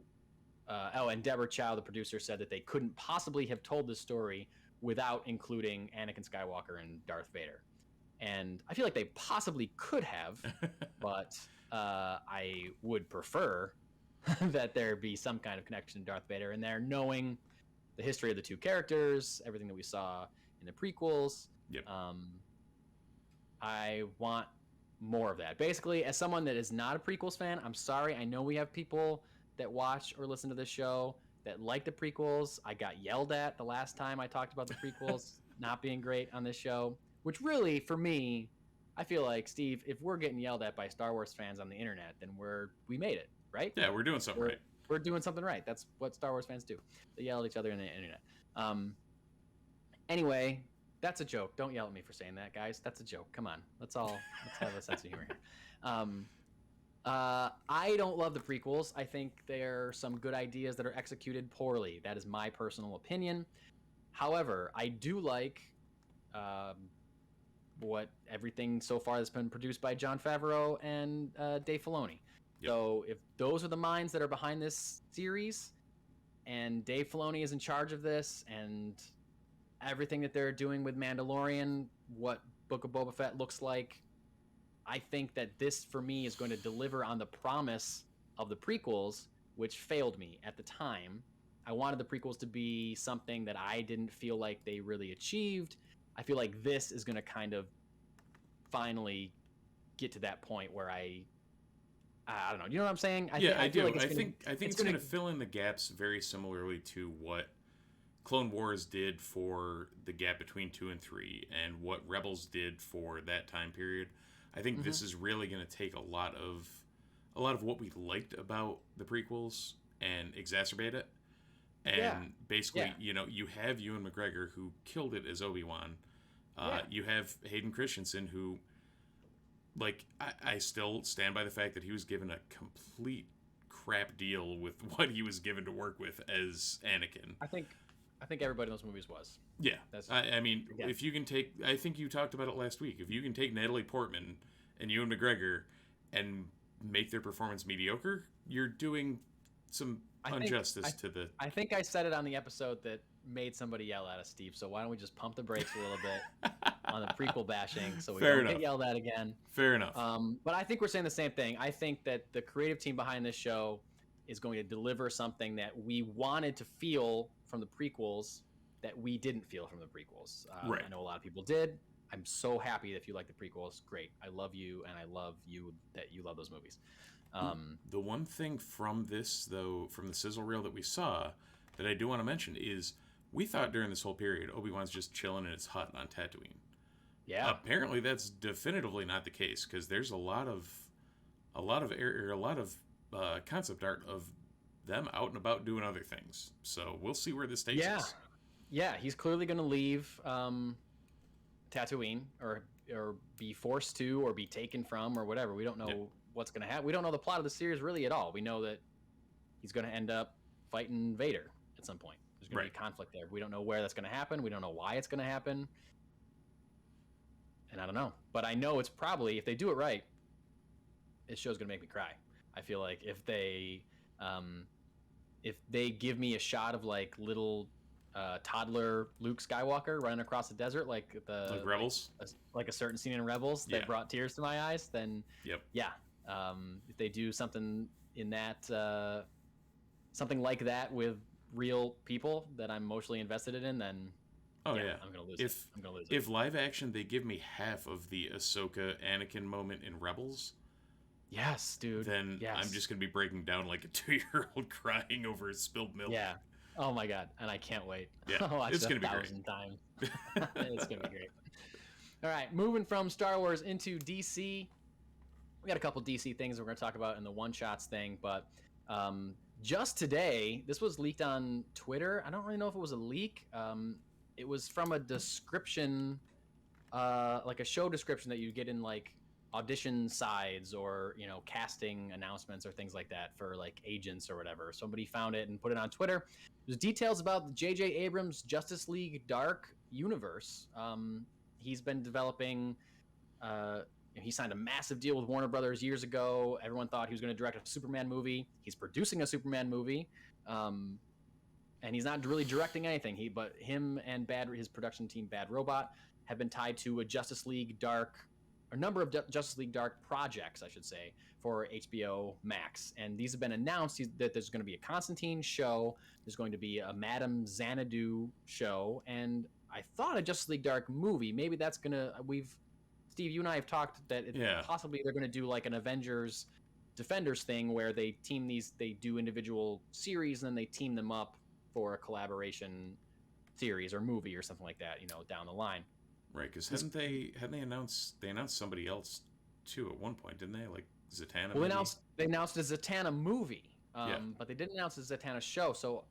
and Deborah Chow, the producer, said that they couldn't possibly have told this story without including Anakin Skywalker and Darth Vader. And I feel like they possibly could have, but I would prefer that there be some kind of connection to Darth Vader in there, knowing the history of the two characters, everything that we saw in the prequels. Yep. I want more of that. Basically, as someone that is not a prequels fan, I'm sorry. I know we have people that watch or listen to this show that like the prequels. I got yelled at the last time I talked about the prequels not being great on this show, which really, for me, I feel like, Steve, if we're getting yelled at by Star Wars fans on the internet, then we made it, right? Yeah, we're doing something right. We're doing something right. That's what Star Wars fans do. They yell at each other on the internet. Anyway, that's a joke. Don't yell at me for saying that, guys. That's a joke. Come on. Let's have a sense of humor here. I don't love the prequels. I think there are some good ideas that are executed poorly. That is my personal opinion. However, I do like what everything so far that's been produced by Jon Favreau and Dave Filoni. Yep. So if those are the minds that are behind this series, and Dave Filoni is in charge of this, and everything that they're doing with Mandalorian, what Book of Boba Fett looks like, I think that this, for me, is going to deliver on the promise of the prequels, which failed me at the time. I wanted the prequels to be something that I didn't feel like they really achieved. I feel like this is going to kind of finally get to that point where I don't know. You know what I'm saying? I do. Like I think it's going to fill in the gaps very similarly to what Clone Wars did for the gap between 2 and 3, and what Rebels did for that time period. I think this is really going to take a lot of what we liked about the prequels and exacerbate it. And basically, you know, you have Ewan McGregor, who killed it as Obi-Wan. You have Hayden Christensen, who, like, I still stand by the fact that he was given a complete crap deal with what he was given to work with as Anakin. I think everybody in those movies was. Yeah. I mean, if you can take... I think you talked about it last week. If you can take Natalie Portman and Ewan McGregor and make their performance mediocre, you're doing some injustice to the... I think I said it on the episode that made somebody yell at us, Steve, so why don't we just pump the brakes a little bit on the prequel bashing so we don't get yelled at again. Fair enough. But I think we're saying the same thing. I think that the creative team behind this show is going to deliver something that we wanted to feel from the prequels that we didn't feel from the prequels. Right. I know a lot of people did. I'm so happy that if you like the prequels. Great. I love you, and I love you that you love those movies. The one thing from this, though, from the sizzle reel that we saw, that I do want to mention is we thought during this whole period Obi-Wan's just chilling in his hut on Tatooine. Yeah. Apparently, that's definitively not the case, because there's a lot of concept art of them out and about doing other things. So we'll see where this takes us. Yeah, he's clearly going to leave Tatooine or be forced to or be taken from or whatever. We don't know what's going to happen. We don't know the plot of the series really at all. We know that he's going to end up fighting Vader at some point. There's going to be conflict there. We don't know where that's going to happen. We don't know why it's going to happen. And I don't know. But I know it's probably, if they do it right, this show's going to make me cry. I feel like if they give me a shot of like little toddler Luke Skywalker running across the desert like Rebels, like a certain scene in Rebels that brought tears to my eyes, then if they do something in that something like that with real people that I'm emotionally invested in, then I'm gonna lose it. If live action, they give me half of the Ahsoka Anakin moment in Rebels. Yes, dude. Then I'm just going to be breaking down like a 2-year-old crying over spilled milk. Yeah. Oh my God. And I can't wait. Yeah. I'll watch it's it going to be 1,000 times. It's going to be great. All right. Moving from Star Wars into DC. We got a couple DC things we're going to talk about in the one-shots thing. But just today, this was leaked on Twitter. I don't really know if it was a leak. It was from a description, like a show description that you get in like audition sides or, you know, casting announcements or things like that for like agents or whatever. Somebody found it and put it on Twitter. There's details about the J.J. Abrams Justice League Dark universe. He's been developing, he signed a massive deal with Warner Brothers years ago. Everyone thought he was going to direct a Superman movie. He's producing a Superman movie. And he's not really directing anything. But him and his production team, Bad Robot, have been tied to a Justice League Dark, a number of Justice League Dark projects, I should say, for HBO Max. And these have been announced that there's going to be a Constantine show. There's going to be a Madame Xanadu show. And I thought a Justice League Dark movie. Maybe that's going to... Steve, you and I have talked that possibly they're going to do like an Avengers Defenders thing where they do individual series and then they team them up for a collaboration series or movie or something like that, you know, down the line. Right, because hadn't they announced somebody else too at one point, didn't they? Like Zatanna. Well, they announced a Zatanna movie, but they didn't announce a Zatanna show. So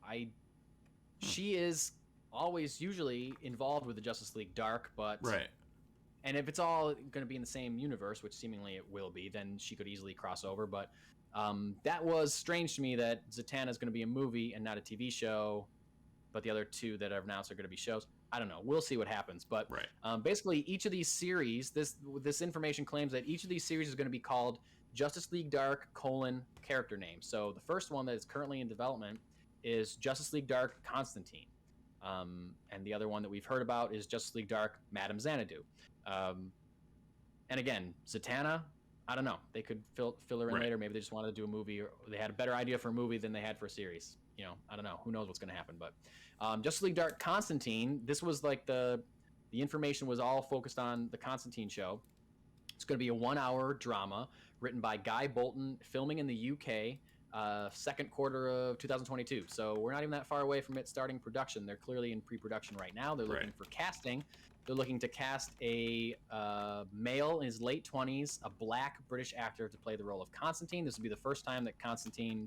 she is always usually involved with the Justice League Dark, but And if it's all going to be in the same universe, which seemingly it will be, then she could easily cross over. But that was strange to me that Zatanna is going to be a movie and not a TV show, but the other two that are announced are going to be shows. I don't know. We'll see what happens. But basically, each of these series, this information claims that each of these series is going to be called Justice League Dark : character name. So the first one that is currently in development is Justice League Dark Constantine. And the other one that we've heard about is Justice League Dark Madame Xanadu. And again, Zatanna, I don't know. They could fill her in later. Maybe they just wanted to do a movie, or they had a better idea for a movie than they had for a series. You know, I don't know. Who knows what's going to happen? But Justice League Dark Constantine, this was like the information was all focused on the Constantine show. It's going to be a 1-hour drama written by Guy Bolton, filming in the UK, second quarter of 2022. So we're not even that far away from it starting production. They're clearly in pre-production right now. They're looking for casting. They're looking to cast a male in his late 20s, a black British actor to play the role of Constantine. This will be the first time that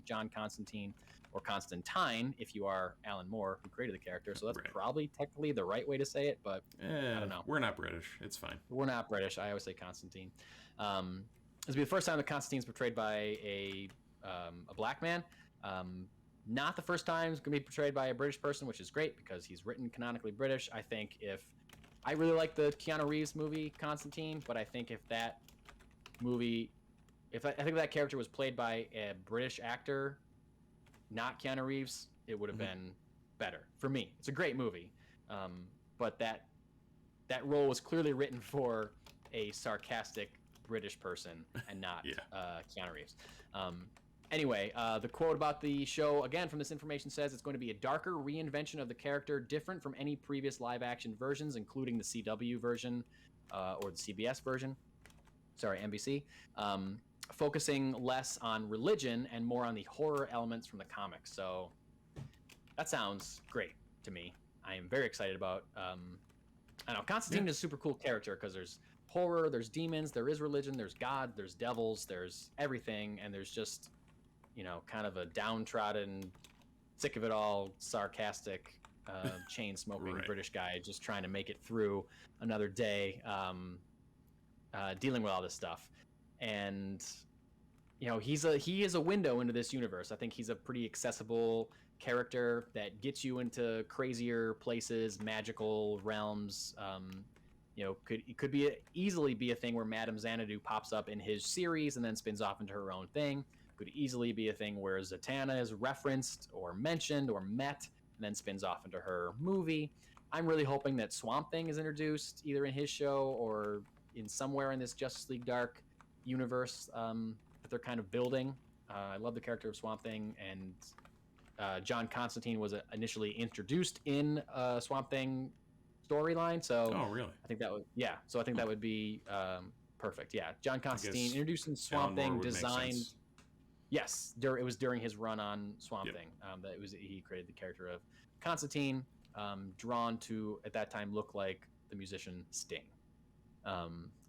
John Constantine, or Constantine, if you are Alan Moore, who created the character. So that's probably technically the right way to say it, but I don't know. We're not British. It's fine. We're not British. I always say Constantine. This will be the first time that Constantine's portrayed by a black man. Not the first time it's going to be portrayed by a British person, which is great because he's written canonically British. I really like the Keanu Reeves movie Constantine, but I think if that movie, I think that character was played by a British actor, not Keanu Reeves, it would have been better for me. It's a great movie, but that role was clearly written for a sarcastic British person and not Keanu Reeves. Anyway, the quote about the show, again, from this information says it's going to be a darker reinvention of the character, different from any previous live-action versions, including the CW version or the CBS version. Sorry, NBC. Focusing less on religion and more on the horror elements from the comics. So that sounds great to me. I am very excited about. I don't know. Constantine is a super cool character because there's horror, there's demons, there is religion, there's God, there's devils, there's everything, and there's just, you know, kind of a downtrodden, sick of it all, sarcastic, chain-smoking British guy just trying to make it through another day, dealing with all this stuff. And, you know, he is a window into this universe. I think he's a pretty accessible character that gets you into crazier places, magical realms. You know, it could easily be a thing where Madame Xanadu pops up in his series and then spins off into her own thing. Could easily be a thing where Zatanna is referenced or mentioned or met and then spins off into her movie. I'm really hoping that Swamp Thing is introduced either in his show or in somewhere in this Justice League Dark universe that they're kind of building. I love the character of Swamp Thing, and John Constantine was initially introduced in Swamp Thing storyline. So really? I think that would So I think that would be perfect. Yeah, John Constantine introduced in Swamp Thing, designed. Yes, it was during his run on Swamp Thing that he created the character of Constantine, drawn to at that time look like the musician Sting.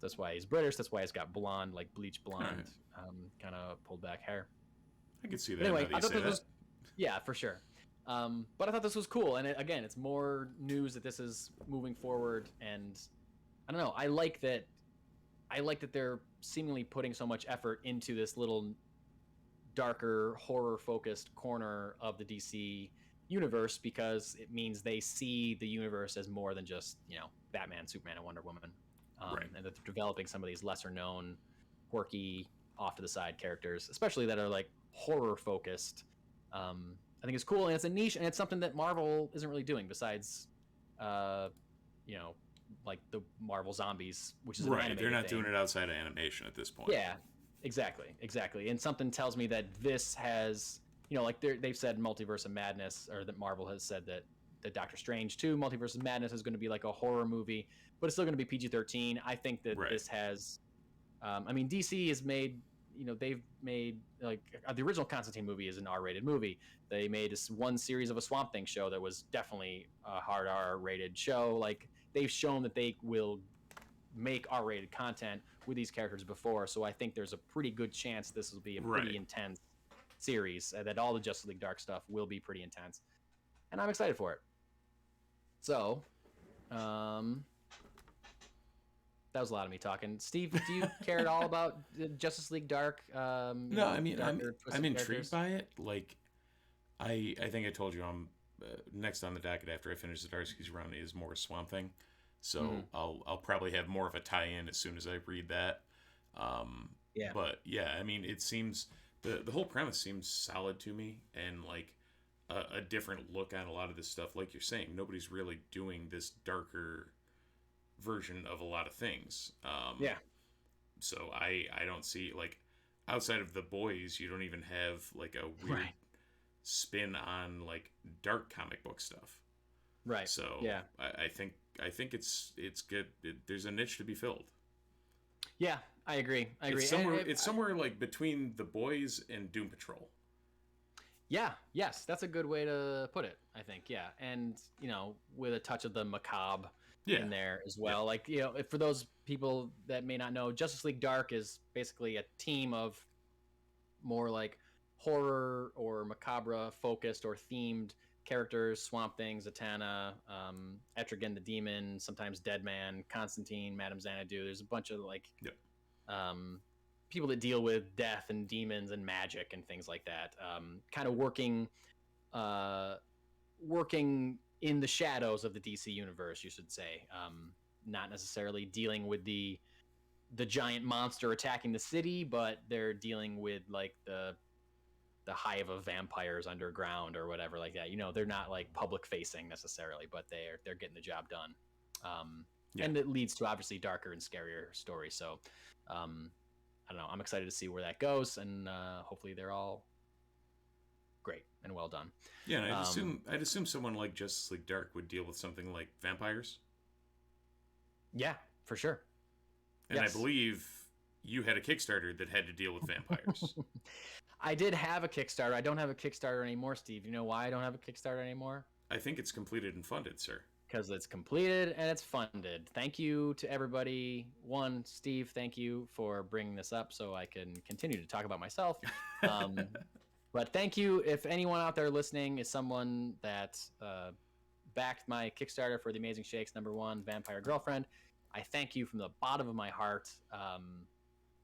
That's why he's British. That's why he's got blonde, like bleach blonde, kind of pulled back hair. I could see that. Anyway, I thought this was, for sure. But I thought this was cool, and again, it's more news that this is moving forward, and I don't know. I like that they're seemingly putting so much effort into this little darker, horror-focused corner of the DC universe because it means they see the universe as more than just, you know, Batman, Superman, and Wonder Woman, and that they're developing some of these lesser-known, quirky, off-to-the-side characters, especially that are like horror-focused. I think it's cool, and it's a niche, and it's something that Marvel isn't really doing besides, you know, like the Marvel Zombies, which is an animated They're not thing. doing it outside of animation at this point. Yeah, exactly. And something tells me that this has, you know, like they've said Multiverse of Madness, or that Marvel has said that Doctor Strange 2, Multiverse of Madness, is going to be like a horror movie, but it's still going to be PG-13. I think that this has, I mean, DC has made, you know, they've made, like, the original Constantine movie is an R-rated movie. They made this one series of a Swamp Thing show that was definitely a hard R-rated show. Like, they've shown that they will make R-rated content with these characters before, so I think there's a pretty good chance this will be a pretty intense series, that all the Justice League Dark stuff will be pretty intense, and I'm excited for it. So that's that was a lot of me talking. Steve, do you care at all about Justice League Dark? No, I mean, I'm intrigued characters? by it. Like, I think I told you I'm next on the docket after I finish the Darkseid's run is more Swamp Thing, so I'll probably have more of a tie-in as soon as I read that. Yeah. But yeah, I mean, it seems the whole premise seems solid to me, and like a different look on a lot of this stuff. Like you're saying, nobody's really doing this darker version of a lot of things. Yeah. So I don't see, like, outside of The Boys, you don't even have like a weird spin on like dark comic book stuff. Right. So yeah, I think it's good. There's a niche to be filled. Yeah, I agree. It's somewhere like between The Boys and Doom Patrol. Yeah, yes, that's a good way to put it, I think. Yeah, and with a touch of the macabre in there as well. Like, for those people that may not know, Justice League Dark is basically a team of more like horror or macabre focused or themed characters: Swamp Thing, Zatanna, Etrigan the Demon, sometimes Deadman, Constantine, Madame Xanadu. There's a bunch of like people that deal with death and demons and magic and things like that. Kind of working in the shadows of the DC universe, you should say. Not necessarily dealing with the giant monster attacking the city, but they're dealing with like the hive of vampires underground or whatever like that. They're not like public facing necessarily, but they're getting the job done. And it leads to obviously darker and scarier stories. So I don't know. I'm excited to see where that goes, and hopefully they're all great and well done. Yeah, and I'd assume someone like Justice League Dark would deal with something like vampires. Yeah, for sure. And yes. I believe you had a Kickstarter that had to deal with vampires. I did have a Kickstarter. I don't have a Kickstarter anymore, Steve. You know why I don't have a Kickstarter anymore? I think it's completed and funded, sir. Because it's completed and it's funded. Thank you to everybody. One, Steve, thank you for bringing this up so I can continue to talk about myself. But thank you. If anyone out there listening is someone that backed my Kickstarter for The Amazing Shakes #1, Vampire Girlfriend, I thank you from the bottom of my heart.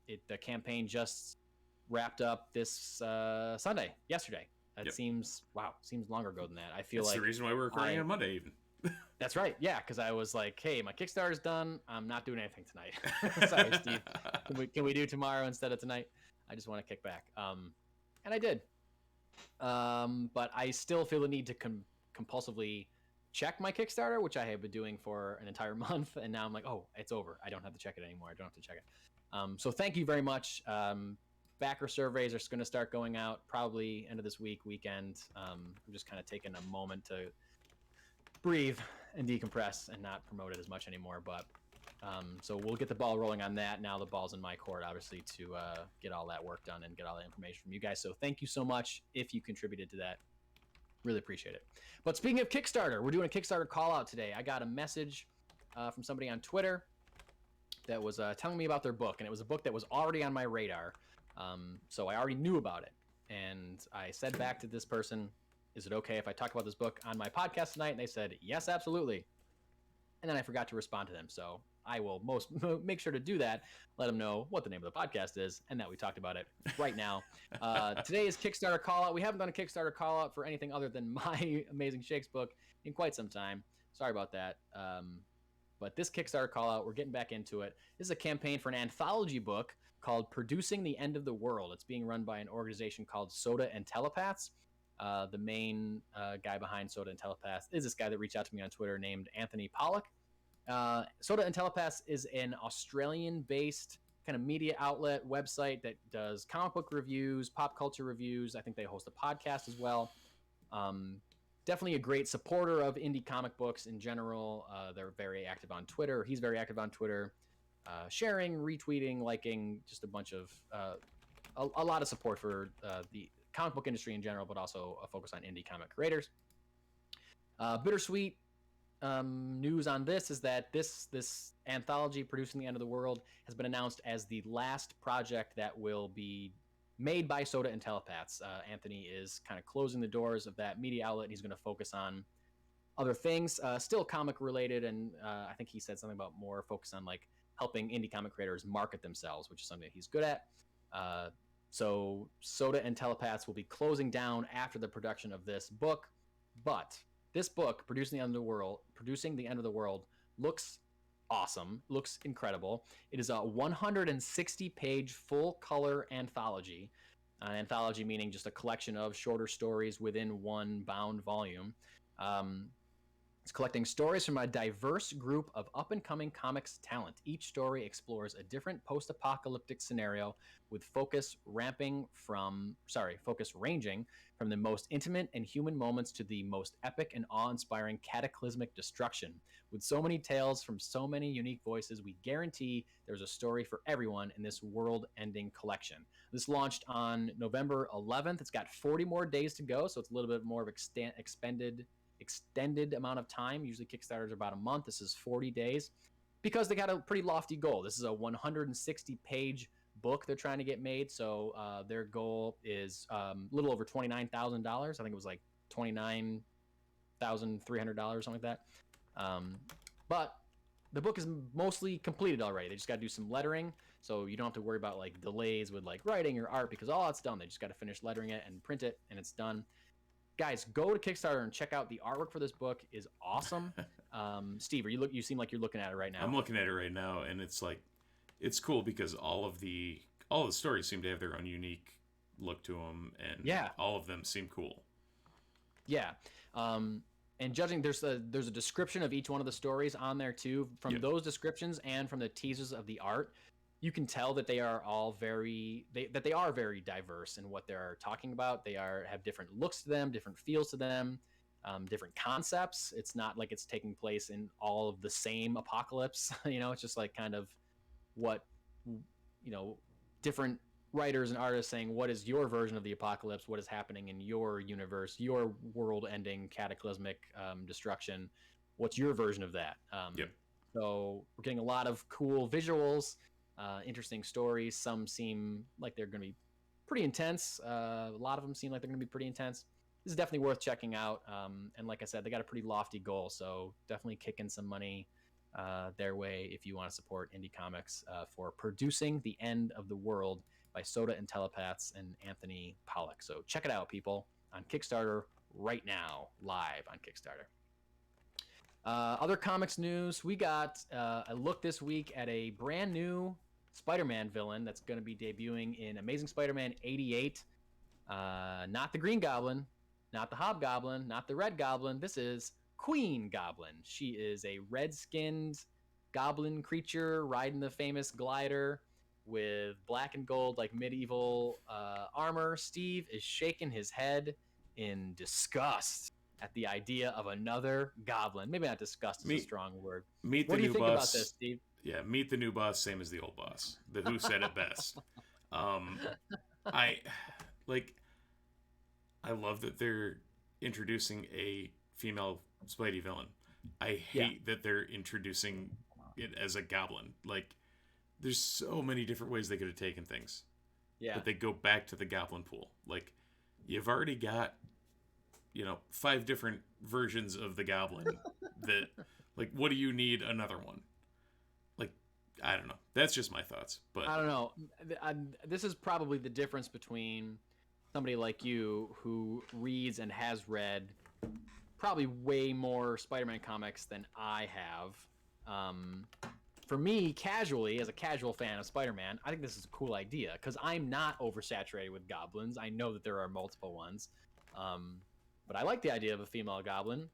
The campaign just wrapped up this yesterday. That seems longer ago than that. I feel that's like the reason why we're recording on Monday even. That's right. Yeah, because I was like, hey, my Kickstarter's done. I'm not doing anything tonight. Sorry, Steve. Can we do tomorrow instead of tonight? I just want to kick back. And I did. But I still feel the need to compulsively check my Kickstarter, which I have been doing for an entire month. And now I'm like, oh, it's over. I don't have to check it anymore. I don't have to check it. So thank you very much. Backer surveys are going to start going out probably end of this weekend. I'm just kind of taking a moment to breathe and decompress and not promote it as much anymore. But so we'll get the ball rolling on that. Now the ball's in my court, obviously, to get all that work done and get all that information from you guys. So thank you so much if you contributed to that. Really appreciate it. But speaking of Kickstarter, we're doing a Kickstarter call out today. I got a message from somebody on Twitter that was telling me about their book, and it was a book that was already on my radar. So I already knew about it. And I said back to this person, is it okay if I talk about this book on my podcast tonight? And they said, yes, absolutely. And then I forgot to respond to them. So I will make sure to do that, let them know what the name of the podcast is, and that we talked about it right now. Today is Kickstarter Call Out. We haven't done a Kickstarter Call Out for anything other than my Amazing Shakes book in quite some time. Sorry about that. But this Kickstarter Call Out, we're getting back into it. This is a campaign for an anthology book called Producing the End of the World. It's being run by an organization called Soda and Telepaths. The main guy behind Soda and Telepaths is this guy that reached out to me on Twitter named Anthony Pollock. Soda and Telepaths is an Australian-based kind of media outlet website that does comic book reviews, pop culture reviews. I think they host a podcast as well. Definitely a great supporter of indie comic books in general. They're very active on Twitter. He's very active on Twitter, sharing, retweeting, liking, just a bunch of a lot of support for the comic book industry in general, but also a focus on indie comic creators. Bittersweet news on this is that this anthology, Producing the End of the World, has been announced as the last project that will be made by Soda and Telepaths. Anthony is kind of closing the doors of that media outlet. He's going to focus on other things, still comic related, and I think he said something about more focus on like helping indie comic creators market themselves, which is something that he's good at. So Soda and Telepaths will be closing down after the production of this book, but this book, Producing the End of the World, looks awesome, looks incredible. It is a 160-page full-color anthology. Anthology meaning just a collection of shorter stories within one bound volume. It's collecting stories from a diverse group of up-and-coming comics talent. Each story explores a different post-apocalyptic scenario with focus ranging from the most intimate and human moments to the most epic and awe-inspiring cataclysmic destruction. With so many tales from so many unique voices, we guarantee there's a story for everyone in this world-ending collection. This launched on November 11th. It's got 40 more days to go, so it's a little bit more of extended amount of time. Usually Kickstarters are about a month. This is 40 days because they got a pretty lofty goal. This is a 160-page book they're trying to get made. So their goal is a little over $29,000. I think it was like $29,300, something like that. But the book is mostly completed already. They just got to do some lettering. So you don't have to worry about like delays with like writing or art because all that's done. They just got to finish lettering it and print it and it's done. Guys, go to Kickstarter and check out the artwork for this book. Is awesome. Steve, you seem like you're looking at it right now. I'm looking at it right now, and it's like, it's cool because all of the stories seem to have their own unique look to them, and all of them seem cool. Yeah. And judging, there's a description of each one of the stories on there too. From those descriptions and from the teasers of the art, you can tell that they are all very diverse in what they're talking about. They have different looks to them, different feels to them, different concepts. It's not like it's taking place in all of the same apocalypse. It's just like kind of what, different writers and artists saying, what is your version of the apocalypse? What is happening in your universe, your world-ending cataclysmic destruction? What's your version of that? So we're getting a lot of cool visuals, interesting stories. Some seem like they're going to be pretty intense. A lot of them seem like they're going to be pretty intense. This is definitely worth checking out. And like I said, they got a pretty lofty goal, so definitely kick in some money their way if you want to support indie comics for Producing the End of the World by Soda and Telepaths and Anthony Pollock. So check it out, people, on Kickstarter right now, live on Kickstarter. Other comics news, we got a look this week at a brand new Spider-Man villain that's going to be debuting in Amazing Spider-Man 88. Not the Green Goblin, not the Hobgoblin, not the Red Goblin. This is Queen Goblin. She is a red-skinned goblin creature riding the famous glider with black and gold, like medieval armor. Steve is shaking his head in disgust at the idea of another goblin. Maybe not disgust is a strong word. What do you think about this, Steve? Yeah, meet the new boss, same as the old boss. The Who said it best. I love that they're introducing a female Spidey villain. I hate that they're introducing it as a goblin. Like, there's so many different ways they could have taken things. Yeah. But they go back to the goblin pool. Like, you've already got, 5 different versions of the goblin that, like, what do you need another one? Like, I don't know. That's just my thoughts. But I don't know. This is probably the difference between somebody like you who reads and has read probably way more Spider-Man comics than I have. For me, casually, as a casual fan of Spider-Man, I think this is a cool idea because I'm not oversaturated with goblins. I know that there are multiple ones. But I like the idea of a female goblin.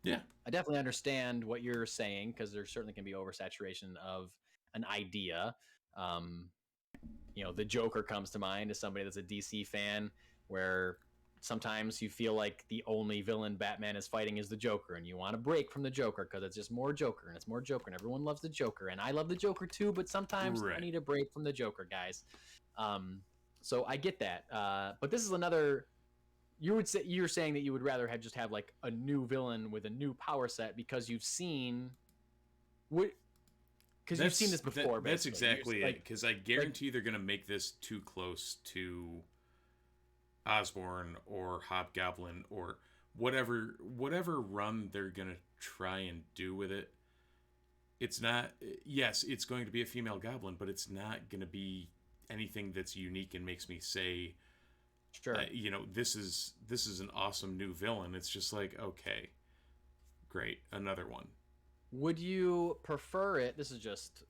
Yeah. I definitely understand what you're saying because there certainly can be oversaturation of an idea. The Joker comes to mind as somebody that's a DC fan, where sometimes you feel like the only villain Batman is fighting is the Joker, and you want to break from the Joker because it's just more Joker, and it's more Joker, and everyone loves the Joker, and I love the Joker too, but sometimes I need a break from the Joker, guys. So I get that. But this is another... You're saying that you would rather have like a new villain with a new power set because you've seen you've seen this before. That's exactly it. Because I guarantee they're going to make this too close to Osborn or Hobgoblin or whatever run they're going to try and do with it. it's not. Yes, it's going to be a female Goblin, but it's not going to be anything that's unique and makes me say, sure, this is an awesome new villain. It's just like, okay, great, another one. Would you prefer it? This is just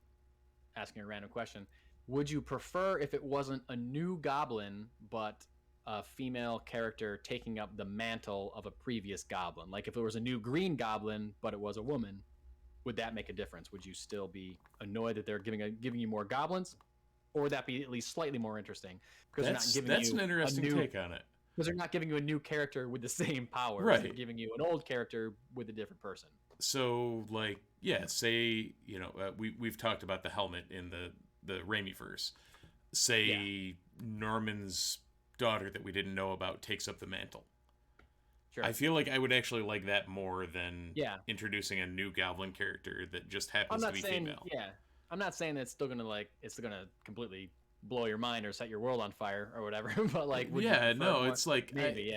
asking a random question. Would you prefer if it wasn't a new Goblin, but a female character taking up the mantle of a previous Goblin? Like if it was a new Green Goblin, but it was a woman, would that make a difference? Would you still be annoyed that they're giving you more Goblins, or would that be at least slightly more interesting? Because that's an interesting take on it. Because they're not giving you a new character with the same powers. Right. They're giving you an old character with a different person. So, like, yeah, say, we've talked about the helmet in the Raimi-verse. Say Norman's daughter that we didn't know about takes up the mantle. Sure. I feel like I would actually like that more than introducing a new Goblin character that just happens to be female. Yeah, I'm not saying that it's still gonna completely blow your mind or set your world on fire or whatever. But like, it's like maybe,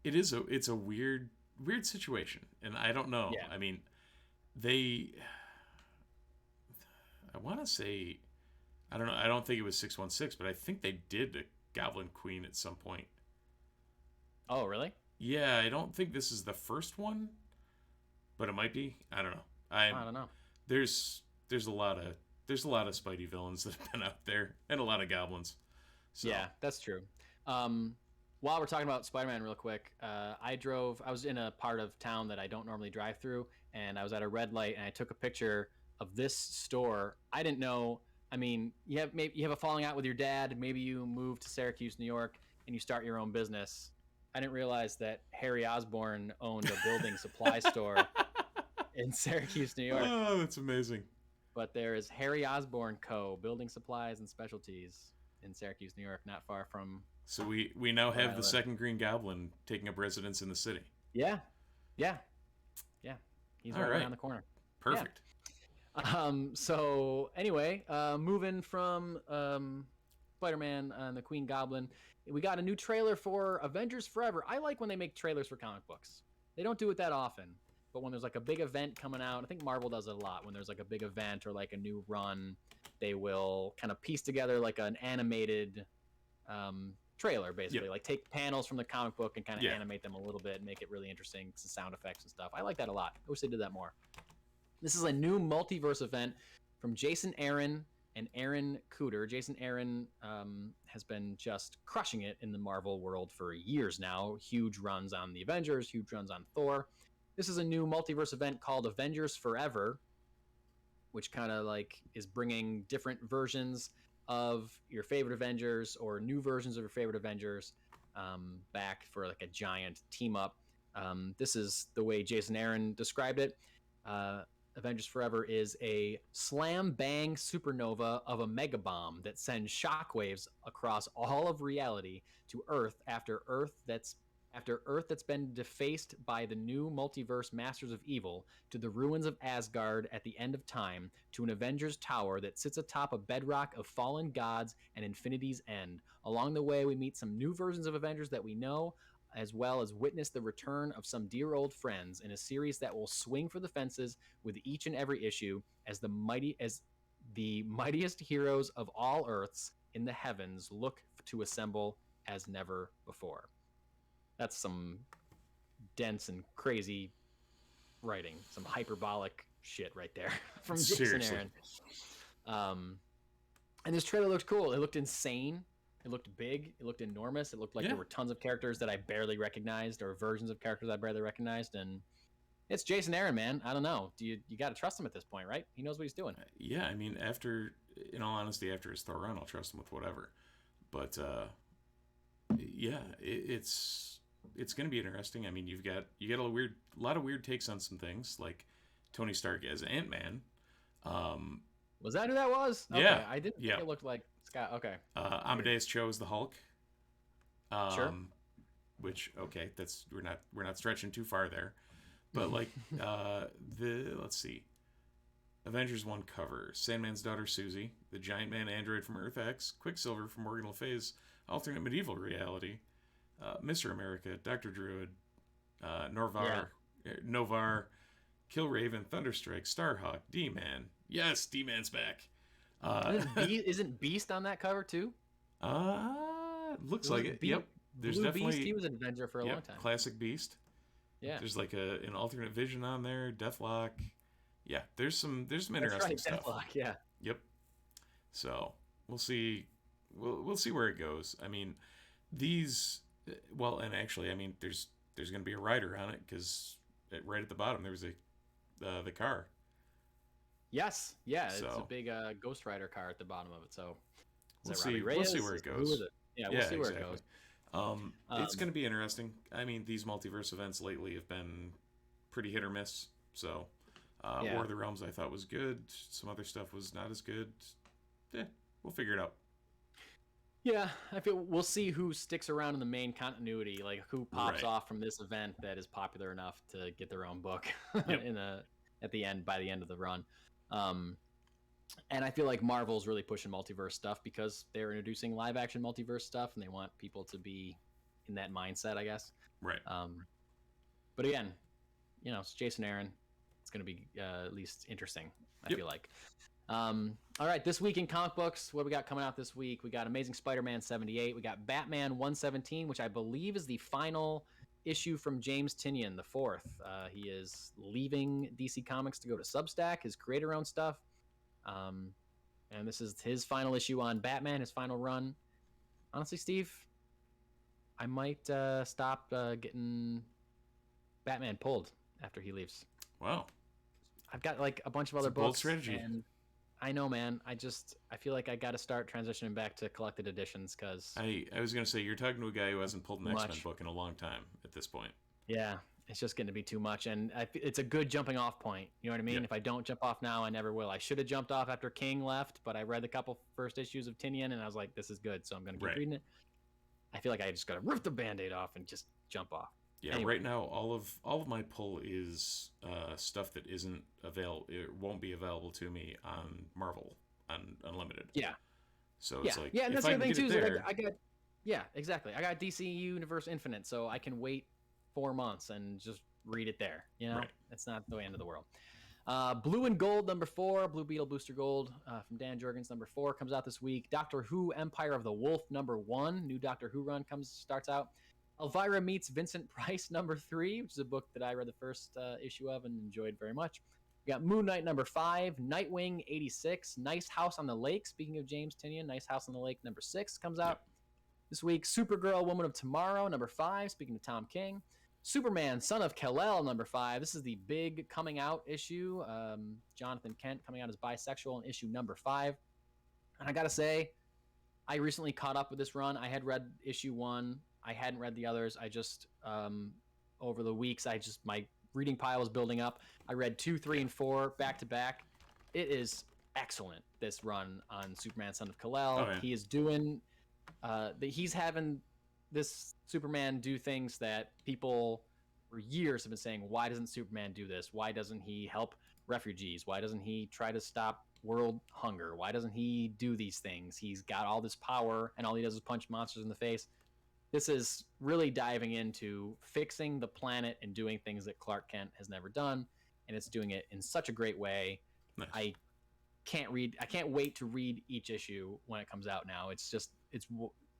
it's a weird situation, and I don't know. Yeah. I mean, I want to say, I don't know. I don't think it was 616, but I think they did a Goblin Queen at some point. Oh, really? Yeah, I don't think this is the first one, but it might be. I don't know. I don't know. There's a lot of Spidey villains that have been out there, and a lot of Goblins. So. Yeah, that's true. While we're talking about Spider-Man real quick, I was in a part of town that I don't normally drive through, and I was at a red light, and I took a picture of this store. I didn't know. I mean, you have a falling out with your dad. Maybe you move to Syracuse, New York, and you start your own business. I didn't realize that Harry Osborn owned a building supply store in Syracuse, New York. Oh, that's amazing. But there is Harry Osborn Co., Building Supplies and Specialties in Syracuse, New York, not far from... So we now have the second Green Goblin taking up residence in the city. Yeah. He's right around the corner. Perfect. Yeah. So anyway, moving from Spider-Man and the Queen Goblin, we got a new trailer for Avengers Forever. I like when they make trailers for comic books. They don't do it that often, but when there's like a big event coming out, I think Marvel does it a lot. When there's like a big event or like a new run, they will kind of piece together like an animated trailer, basically. Like take panels from the comic book and kind of animate them a little bit and make it really interesting, some sound effects and stuff. I like that a lot. I wish they did that more. This is a new multiverse event from Jason Aaron and Aaron Cooter. Jason Aaron has been just crushing it in the Marvel world for years now. Huge runs on the Avengers, huge runs on Thor. This is a new multiverse event called Avengers Forever, which kind of like is bringing different versions of your favorite Avengers or new versions of your favorite Avengers back for like a giant team up. This is the way Jason Aaron described it. Avengers Forever is a slam bang supernova of a mega bomb that sends shockwaves across all of reality to Earth after Earth that's been defaced by the new multiverse Masters of Evil, to the ruins of Asgard at the end of time, to an Avengers tower that sits atop a bedrock of fallen gods and infinity's end. Along the way, we meet some new versions of Avengers that we know, as well as witness the return of some dear old friends in a series that will swing for the fences with each and every issue as the mightiest heroes of all Earths in the heavens look to assemble as never before. That's some dense and crazy writing, some hyperbolic shit right there from Jason Aaron. And this trailer looked cool. It looked insane. It looked big. It looked enormous. It looked like there were tons of characters that I barely recognized, or versions of characters I barely recognized. And it's Jason Aaron, man. I don't know. You got to trust him at this point, right? He knows what he's doing. Yeah, I mean, in all honesty, after his Thor run, I'll trust him with whatever. But it's going to be interesting. I mean, you got a lot of weird takes on some things, like Tony Stark as Ant-Man. Was that who that was? Okay. Yeah, I didn't think it looked like Scott. Okay. Amadeus Cho is the Hulk. Sure. Which we're not stretching too far there, but like let's see, Avengers 1 cover: Sandman's daughter Susie, the Giant Man android from Earth X, Quicksilver from Morgan Le Fay's alternate medieval reality, Mr. America, Dr. Druid, Novar, Killraven, Thunderstrike, Starhawk, D-Man. Yes, D-Man's back. Isn't Beast on that cover too? Looks like it. Yep. There's Blue definitely Beast. He was an Avenger for a long time. Classic Beast. Yeah. There's like an alternate vision on there. Deathlock. Yeah. There's some interesting stuff. Deathlock. Yeah. Yep. So we'll see. We'll see where it goes. I mean, these. Well, and actually, I mean, there's going to be a rider on it because right at the bottom there was the car. Yes. Yeah. So, it's a big Ghost Rider car at the bottom of it. So we'll see where it goes. Who is it? Yeah, we'll see where it goes. It's going to be interesting. I mean, these multiverse events lately have been pretty hit or miss. So, War of the Realms I thought was good. Some other stuff was not as good. We'll figure it out. Yeah, I feel we'll see who sticks around in the main continuity, like who pops off from this event that is popular enough to get their own book at the end by the end of the run. And I feel like Marvel's really pushing multiverse stuff because they're introducing live action multiverse stuff and they want people to be in that mindset, I guess. Right. But again, it's Jason Aaron. It's going to be at least interesting, I feel like. All right, this week in comic books, what we got coming out this week? We got Amazing Spider-Man 78. We got Batman 117, which I believe is the final issue from James Tynion, the fourth. He is leaving DC Comics to go to Substack, his creator-owned stuff. And this is his final issue on Batman, his final run. Honestly, Steve, I might stop getting Batman pulled after he leaves. Wow. I've got like a bunch of other books. Bold strategy. And I know, man. I feel like I got to start transitioning back to collected editions because I was going to say, you're talking to a guy who hasn't pulled an X-Men book in a long time at this point. Yeah. It's just going to be too much, and it's a good jumping off point. You know what I mean? Yeah. If I don't jump off now, I never will. I should have jumped off after King left, but I read the couple first issues of Tynion, and I was like, this is good, so I'm going to keep reading it. I feel like I just got to rip the Band-Aid off and just jump off. Yeah, anyway. Right now, all of my pull is stuff that isn't available. It won't be available to me on Marvel on Unlimited. Yeah. So it's like, and that's the other thing too. Is like I got, exactly. I got DC Universe Infinite, so I can wait 4 months and just read it there. It's not the end of the world. Blue and Gold #4, Blue Beetle Booster Gold from Dan Jurgens #4 comes out this week. Doctor Who Empire of the Wolf #1, new Doctor Who run starts out. Elvira meets Vincent Price #3, which is a book that I read the first issue of and enjoyed very much. We got Moon Knight #5, Nightwing 86, Nice House on the Lake. Speaking of James Tynion, Nice House on the Lake #6 comes out this week. Supergirl Woman of Tomorrow #5, speaking of Tom King. Superman, Son of Kal-El #5. This is the big coming out issue. Jonathan Kent coming out as bisexual in issue #5. And I gotta say, I recently caught up with this run. I had read issue 1. I hadn't read the others. I just over the weeks, my reading pile was building up. I read 2, 3, and 4 back to back. It is excellent, this run on Superman, Son of Kal-El. Oh, yeah. He is doing he's having this Superman do things that people for years have been saying, why doesn't Superman do this? Why doesn't he help refugees? Why doesn't he try to stop world hunger? Why doesn't he do these things? He's got all this power and all he does is punch monsters in the face. This is really diving into fixing the planet and doing things that Clark Kent has never done, and it's doing it in such a great way. Nice. I can't wait to read each issue when it comes out now. It's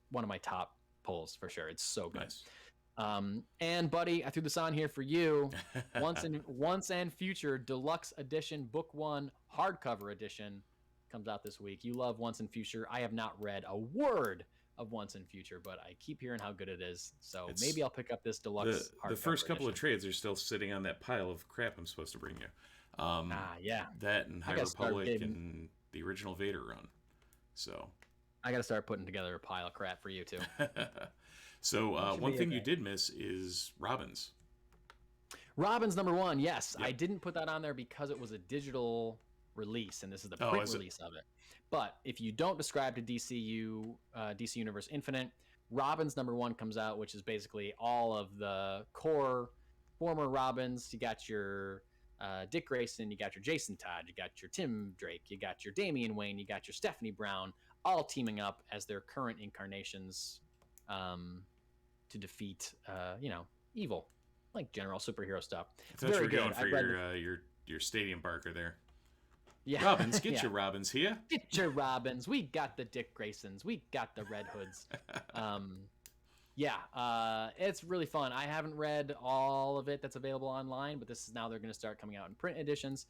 one of my top pulls for sure. It's so good. Nice. And buddy, I threw this on here for you. Once and Future Deluxe Edition Book 1 hardcover edition comes out this week. You love Once and Future. I have not read a word of Once and Future, but I keep hearing how good it is. So maybe I'll pick up this deluxe hardcover. The first couple edition. of trades are still sitting on that pile of crap I'm supposed to bring you. Yeah. That and High Republic and the original Vader run. So I got to start putting together a pile of crap for you too. So one thing you did miss is Robins. Robins #1, yes. Yep. I didn't put that on there because it was a digital release, and this is the print release of it. But if you don't subscribe to DC Universe Infinite, Robins #1 comes out, which is basically all of the core former Robins. You got your Dick Grayson, you got your Jason Todd, you got your Tim Drake, you got your Damian Wayne, you got your Stephanie Brown, all teaming up as their current incarnations to defeat, evil, like general superhero stuff. I thought you were going for your Stadium Barker there. Yeah. Robins, get your Robins here. Get your Robins. We got the Dick Graysons. We got the Red Hoods. It's really fun. I haven't read all of it that's available online, but this is now they're going to start coming out in print editions.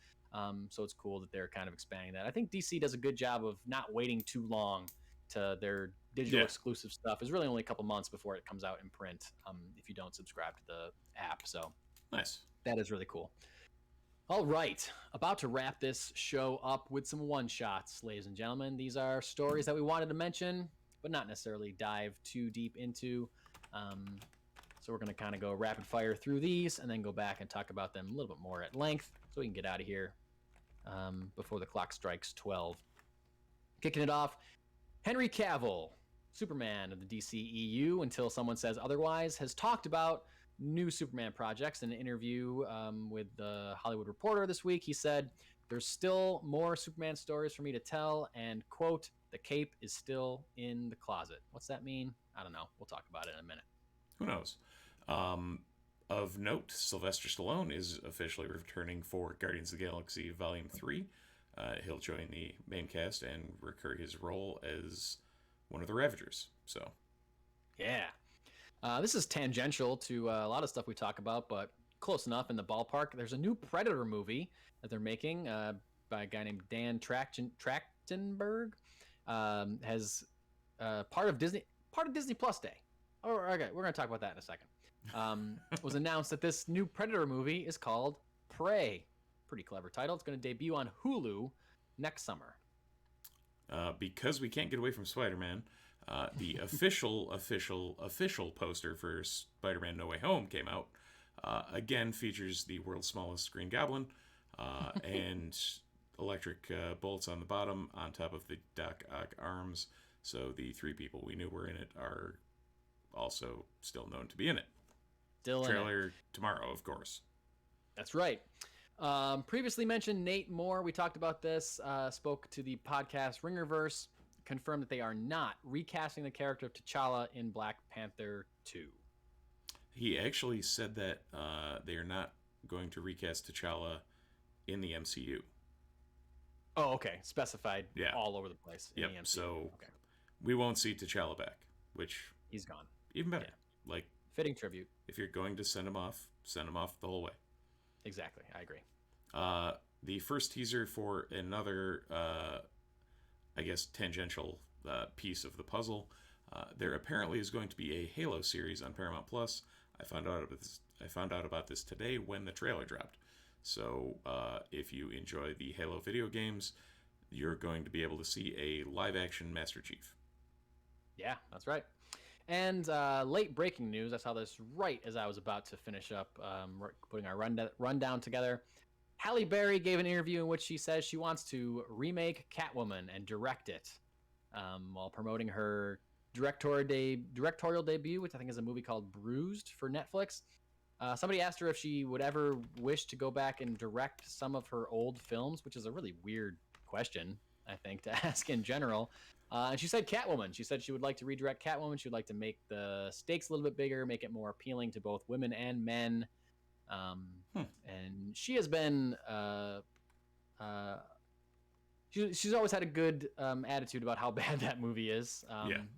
So it's cool that they're kind of expanding that. I think DC does a good job of not waiting too long to their digital exclusive stuff. It's really only a couple months before it comes out in print if you don't subscribe to the app. So nice. That is really cool. All right, about to wrap this show up with some one-shots, ladies and gentlemen. These are stories that we wanted to mention, but not necessarily dive too deep into. So we're going to kind of go rapid fire through these and then go back and talk about them a little bit more at length so we can get out of here before the clock strikes 12. Kicking it off, Henry Cavil, Superman of the DCEU, until someone says otherwise, has talked about new Superman projects. In an interview with the Hollywood Reporter this week, he said, "There's still more Superman stories for me to tell," and, quote, "the cape is still in the closet." What's that mean? I don't know. We'll talk about it in a minute. Who knows? Of note, Sylvester Stallone is officially returning for Guardians of the Galaxy Volume 3. He'll join the main cast and recur his role as one of the Ravagers. So, yeah. This is tangential to a lot of stuff we talk about, but close enough in the ballpark. There's a new Predator movie that they're making by a guy named Dan Trachtenberg. Has part of Disney Plus Day. Okay, we're gonna talk about that in a second. It was announced that this new Predator movie is called Prey. Pretty clever title. It's going to debut on Hulu next summer. Because we can't get away from Spider-Man. The official poster for Spider-Man No Way Home came out. Again, features the world's smallest Green Goblin and electric bolts on the bottom on top of the Doc Ock arms. So the three people we knew were in it are also still known to be in it. Trailer tomorrow, of course. That's right. Previously mentioned Nate Moore. We talked about this. Spoke to the podcast Ringerverse. Confirmed that they are not recasting the character of T'Challa in Black Panther 2. He actually said that they are not going to recast T'Challa in the MCU. Oh, okay. Specified all over the place in the MCU. So we won't see T'Challa back, which... He's gone. Even better. Yeah. Like, fitting tribute. If you're going to send him off the whole way. Exactly. I agree. The first teaser for another... I guess, tangential piece of the puzzle. There apparently is going to be a Halo series on Paramount Plus. I found out about this today when the trailer dropped. So if you enjoy the Halo video games, you're going to be able to see a live-action Master Chief. Yeah, that's right. And late breaking news. I saw this right as I was about to finish up putting our rundown together. Halle Berry gave an interview in which she says she wants to remake Catwoman and direct it while promoting her directorial debut, which I think is a movie called Bruised for Netflix. Somebody asked her if she would ever wish to go back and direct some of her old films, which is a really weird question, I think, to ask in general. And she said Catwoman. She said she would like to redirect Catwoman. She would like to make the stakes a little bit bigger, make it more appealing to both women and men. And she has been she's always had a good attitude about how bad that movie is.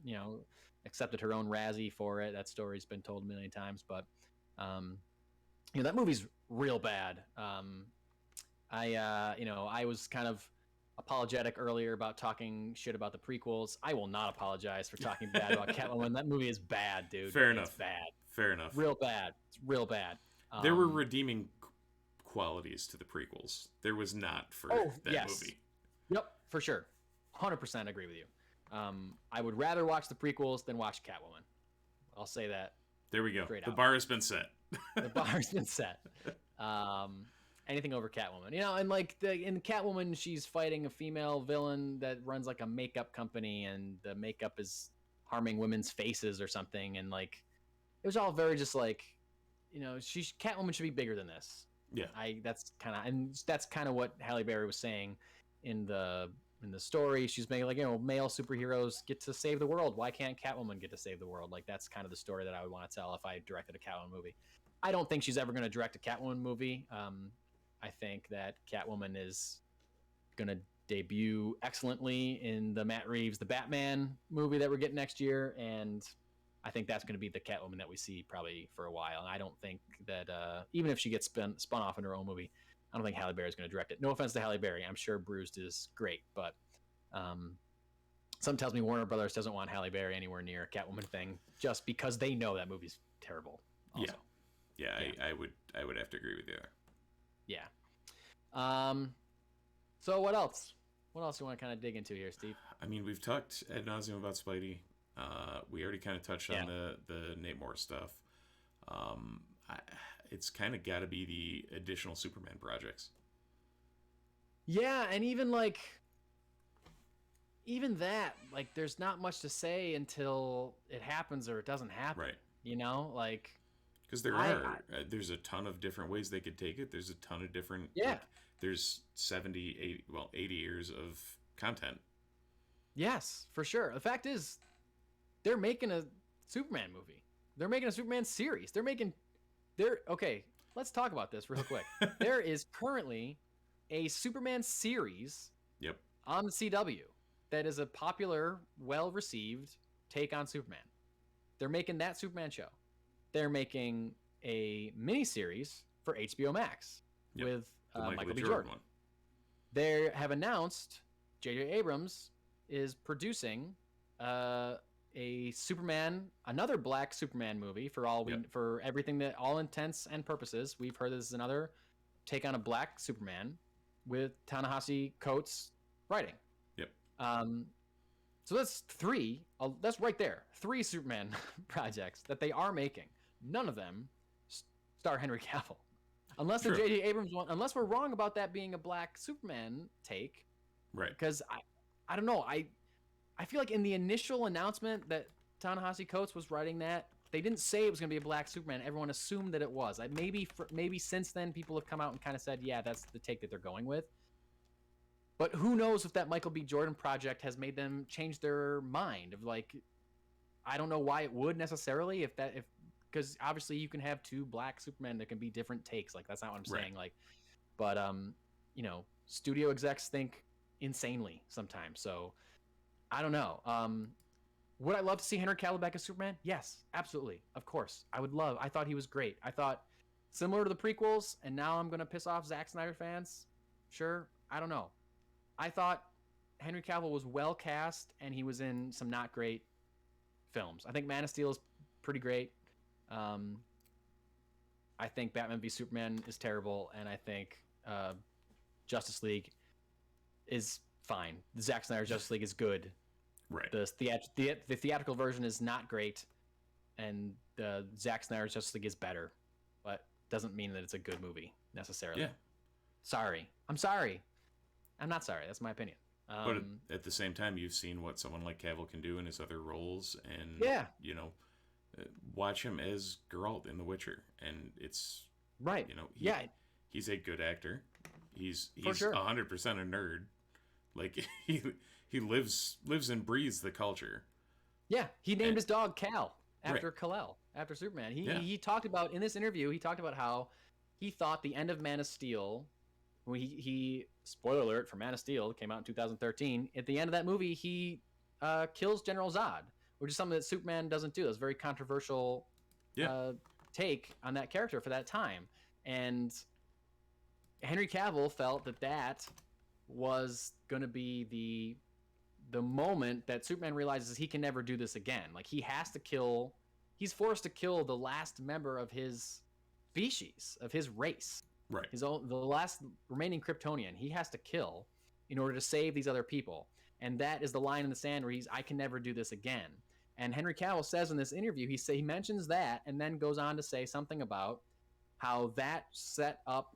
You know, accepted her own Razzie for it. That story's been told a million times, but you know, that movie's real bad. I was kind of apologetic earlier about talking shit about the prequels. I will not apologize for talking bad about Catwoman. That movie is bad, dude. Fair enough. It's bad. Fair enough. Real bad. It's real bad. There were redeeming qualities to the prequels. There was not for that movie. Yep, for sure. 100% agree with you. I would rather watch the prequels than watch Catwoman. I'll say that. There we go. The bar has been set. The bar has been set. Anything over Catwoman. You know, and like in Catwoman, she's fighting a female villain that runs like a makeup company, and the makeup is harming women's faces or something. And like, it was all very just like, you know, Catwoman should be bigger than this. Yeah. That's kind of what Halle Berry was saying in the story. She's making like, you know, male superheroes get to save the world. Why can't Catwoman get to save the world? Like, that's kind of the story that I would want to tell if I directed a Catwoman movie. I don't think she's ever going to direct a Catwoman movie. I think that Catwoman is going to debut excellently in the Matt Reeves The Batman movie that we're getting next year, and I think that's going to be the Catwoman that we see probably for a while. And I don't think that even if she gets spun off in her own movie, I don't think Halle Berry is going to direct it. No offense to Halle Berry, I'm sure Bruised is great, but something tells me Warner Brothers doesn't want Halle Berry anywhere near a Catwoman thing, just because they know that movie's terrible. Also. Yeah. I would have to agree with you there. Yeah. So what else? What else do you want to kind of dig into here, Steve? I mean, we've talked ad nauseum about Spidey. We already kind of touched on the Nate Moore stuff. It's kind of got to be the additional Superman projects. Yeah, and even that, like, there's not much to say until it happens or it doesn't happen. Right. You know, like, because there's a ton of different ways they could take it. There's a ton of different. Yeah. There's 80 years of content. Yes, for sure. The fact is, they're making a Superman movie. They're making a Superman series. Okay, let's talk about this real quick. There is currently a Superman series on the CW that is a popular, well-received take on Superman. They're making that Superman show. They're making a miniseries for HBO Max with Michael B. Jordan. They have announced J.J. Abrams is producing a Superman, another black Superman movie for everything that all intents and purposes. We've heard this is another take on a black Superman with Ta-Nehisi Coates writing. Yep. So that's three. That's right there. 3 Superman projects that they are making. None of them star Henry Cavill, unless the J.J. Abrams one. Unless we're wrong about that being a black Superman take. Right. Because I don't know. I feel like in the initial announcement that Ta-Nehisi Coates was writing that, they didn't say it was going to be a black Superman. Everyone assumed that it was. Maybe since then people have come out and kind of said, yeah, that's the take that they're going with. But who knows if that Michael B. Jordan project has made them change their mind of, like, I don't know why it would necessarily because obviously you can have 2 black Supermen that can be different takes. Like, that's not what I'm saying. Like, but you know, studio execs think insanely sometimes. So I don't know. Would I love to see Henry Cavill back as Superman? Yes, absolutely. Of course. I thought he was great. I thought similar to the prequels, and now I'm going to piss off Zack Snyder fans. Sure. I don't know. I thought Henry Cavill was well cast, and he was in some not great films. I think Man of Steel is pretty great. I think Batman v Superman is terrible, and I think Justice League is fine. Zack Snyder's Justice League is good. Right. The theatrical version is not great, and the Zack Snyder's Justice League is better, but doesn't mean that it's a good movie necessarily. Yeah. Sorry. I'm sorry. I'm not sorry. That's my opinion. But at the same time, you've seen what someone like Cavill can do in his other roles, and you know, watch him as Geralt in The Witcher, and it's right. You know, he's a good actor. He's 100% a nerd. Like he lives and breathes the culture. Yeah, he named his dog Kal after Kal-El, after Superman. He talked about in this interview. He talked about how he thought the end of Man of Steel. When he spoiler alert for Man of Steel, came out in 2013. At the end of that movie, he kills General Zod, which is something that Superman doesn't do. It's a very controversial take on that character for that time. And Henry Cavill felt that was going to be the moment that Superman realizes he can never do this again. Like, he's forced to kill the last member of his species, of his race. Right. The last remaining Kryptonian he has to kill in order to save these other people. And that is the line in the sand where I can never do this again. And Henry Cavill says in this interview, he mentions that and then goes on to say something about how that set up,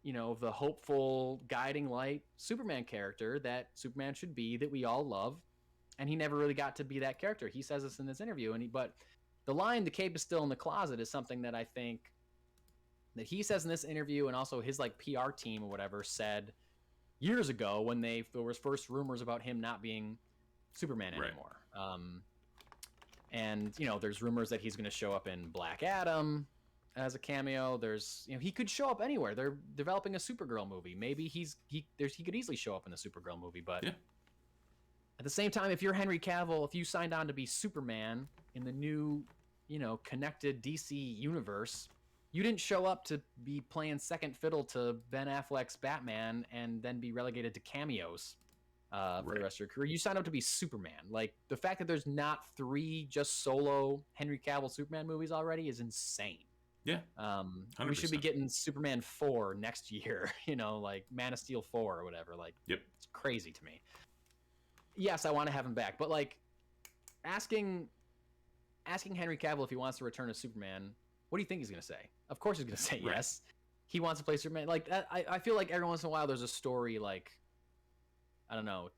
you know, the hopeful guiding light Superman character that Superman should be, that we all love. And he never really got to be that character. He says this in this interview. But the line, "The cape is still in the closet," is something that I think that he says in this interview, and also his like PR team or whatever said years ago when there was first rumors about him not being Superman anymore. And you know, there's rumors that he's going to show up in Black Adam. as a cameo. There's, he could show up anywhere. They're developing a Supergirl movie. Maybe he could easily show up in a Supergirl movie. But at the same time, if you're Henry Cavill, if you signed on to be Superman in the new, connected DC universe, you didn't show up to be playing second fiddle to Ben Affleck's Batman and then be relegated to cameos for the rest of your career. You signed up to be Superman. Like, the fact that there's not 3 just solo Henry Cavill Superman movies already is insane. Yeah. 100%. We should be getting Superman 4 next year, like Man of Steel 4 or whatever. Like, it's crazy to me. Yes, I want to have him back, but like asking Henry Cavill if he wants to return as Superman, what do you think he's going to say? Of course he's going to say yes. He wants to play Superman. Like, I feel like every once in a while there's a story like, I don't know,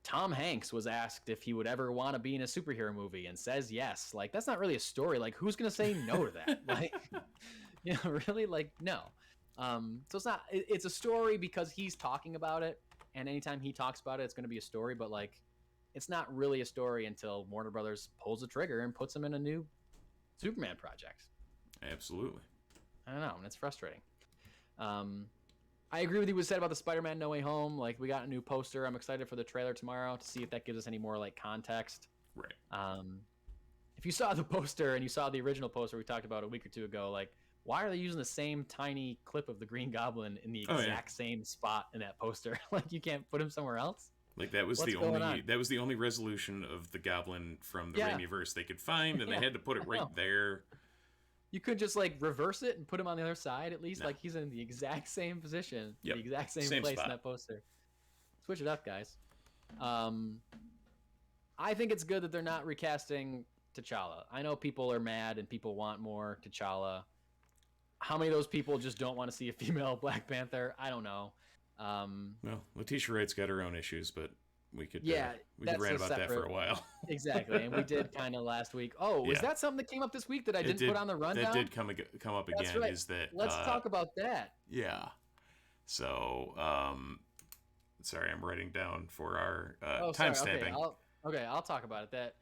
Tom Hanks was asked if he would ever want to be in a superhero movie and says yes. Like, that's not really a story. Like, who's going to say no to that? Like, really? Like, no. So it's a story because he's talking about it. And anytime he talks about it, it's going to be a story. But, like, it's not really a story until Warner Brothers pulls the trigger and puts him in a new Superman project. Absolutely. I don't know, and it's frustrating. I agree with you what you said about the Spider-Man No Way Home. Like, we got a new poster. I'm excited for the trailer tomorrow to see if that gives us any more, like, context. Right. If you saw the poster and you saw the original poster we talked about a week or two ago, like, why are they using the same tiny clip of the Green Goblin in the exact same spot in that poster? Like, you can't put him somewhere else? Like, that was the only resolution of the Goblin from the Raimiverse they could find, and they had to put it right there. You could just, like, reverse it and put him on the other side at least. No. Like, he's in the exact same position, the exact same place spot in that poster. Switch it up, guys. I think it's good that they're not recasting T'Challa. I know people are mad and people want more T'Challa. How many of those people just don't want to see a female Black Panther? I don't know. Well, Letitia Wright's got her own issues, but we could rant about that for a while. Exactly, and we did kind of last week. Oh, was that something that came up this week that I didn't put on the rundown? That did come up again. That's right. Is that let's talk about that? Yeah. So, sorry, I'm writing down for our timestamping. Okay, I'll talk about it. That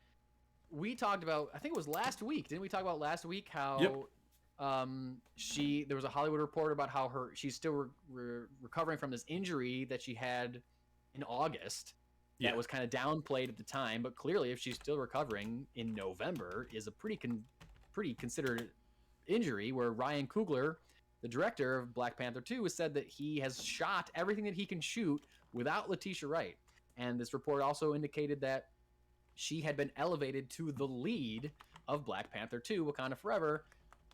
we talked about. I think it was last week. Didn't we talk about last week how? Yep. There was a Hollywood report about how she's still recovering from this injury that she had in August that was kind of downplayed at the time, but clearly if she's still recovering in November is a pretty considered injury, where Ryan Coogler, the director of Black Panther 2, has said that he has shot everything that he can shoot without Letitia Wright. And this report also indicated that she had been elevated to the lead of Black Panther 2, Wakanda Forever,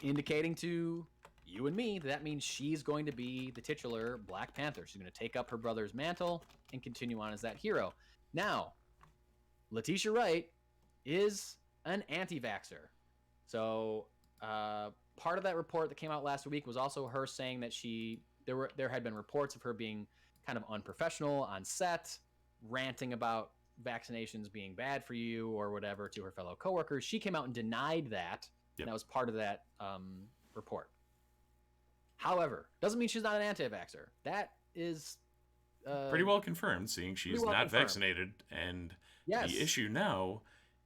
indicating to you and me that means she's going to be the titular Black Panther. She's going to take up her brother's mantle and continue on as that hero. Now, Letitia Wright is an anti-vaxxer. So part of that report that came out last week was also her saying that there had been reports of her being kind of unprofessional on set, ranting about vaccinations being bad for you or whatever to her fellow coworkers. She came out and denied that. Yep. And that was part of that report. However, doesn't mean she's not an anti-vaxxer. That is pretty well confirmed, seeing she's not vaccinated. And the issue now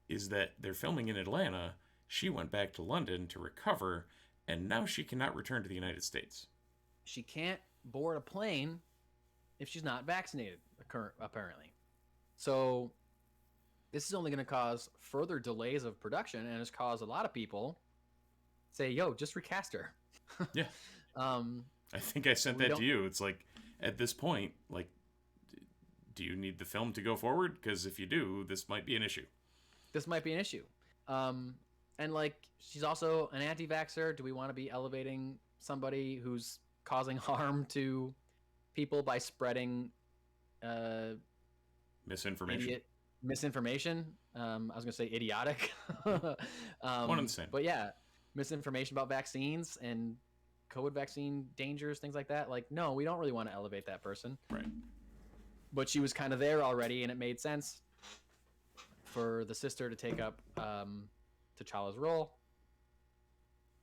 is that they're filming in Atlanta. She went back to London to recover, and now she cannot return to the United States. She can't board a plane if she's not vaccinated, apparently. So this is only going to cause further delays of production, and has caused a lot of people say, yo, just recast her. Yeah. I think I sent that to you. It's like, at this point, like, do you need the film to go forward? Because if you do, this might be an issue. And, like, she's also an anti-vaxxer. Do we want to be elevating somebody who's causing harm to people by spreading misinformation? I was going to say idiotic. One and the same. But yeah, misinformation about vaccines and COVID vaccine dangers, things like that. Like, no, we don't really want to elevate that person. Right. But she was kind of there already, and it made sense for the sister to take up T'Challa's role.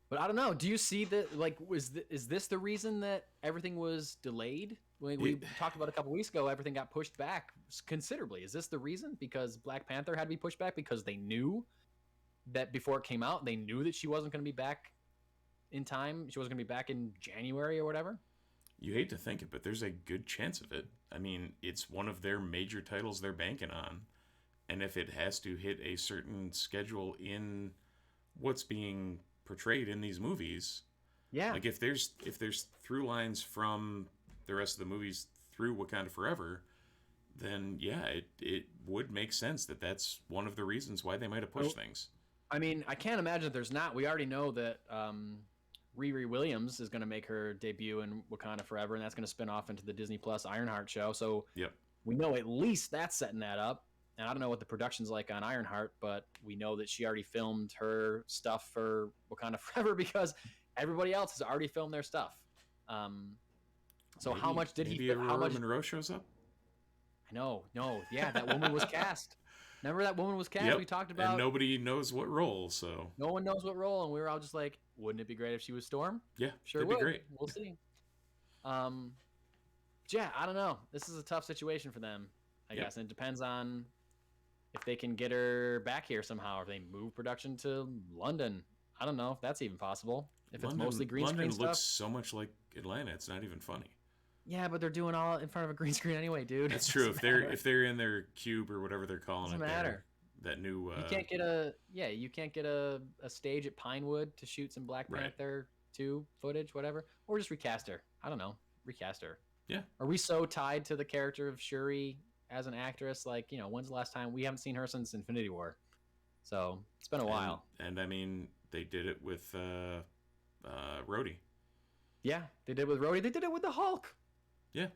But I don't know. Do you see that? Like, is this the reason that everything was delayed? We talked about a couple weeks ago, everything got pushed back considerably. Is this the reason? Because Black Panther had to be pushed back because they knew that before it came out, they knew that she wasn't going to be back in time. She wasn't going to be back in January or whatever. You hate to think it, but there's a good chance of it. I mean, it's one of their major titles they're banking on. And if it has to hit a certain schedule in what's being portrayed in these movies, yeah, like if there's through lines from the rest of the movies through Wakanda Forever, then yeah, it would make sense that that's one of the reasons why they might have pushed things. I mean, I can't imagine that there's not. We already know that Riri Williams is going to make her debut in Wakanda Forever, and that's going to spin off into the Disney Plus Ironheart show. So yep, we know at least that's setting that up. And I don't know what the production's like on Ironheart, but we know that she already filmed her stuff for Wakanda Forever because everybody else has already filmed their stuff. So maybe, how much did he? How much Monroe shows up? I know, no, yeah, that woman was cast. Remember that woman was cast? Yep. We talked about. And nobody knows what role, so no one knows what role, and we were all just like, "Wouldn't it be great if she was Storm?" Yeah, sure, that'd be great. We'll see. Yeah, I don't know. This is a tough situation for them, I guess, and it depends on if they can get her back here somehow, or if they move production to London. I don't know if that's even possible. If London, it's mostly green screen stuff. London looks so much like Atlanta. It's not even funny. Yeah, but they're doing all in front of a green screen anyway, dude. That's true. If they're in their cube or whatever they're calling doesn't matter. That new you can't get a stage at Pinewood to shoot some Black Panther 2 footage, whatever, or just recast her. I don't know, recast her. Yeah. Are we so tied to the character of Shuri as an actress? Like, when's the last time? We haven't seen her since Infinity War, so it's been a while. And I mean, they did it with Rhodey. Yeah, they did it with Rhodey. They did it with the Hulk. Yeah.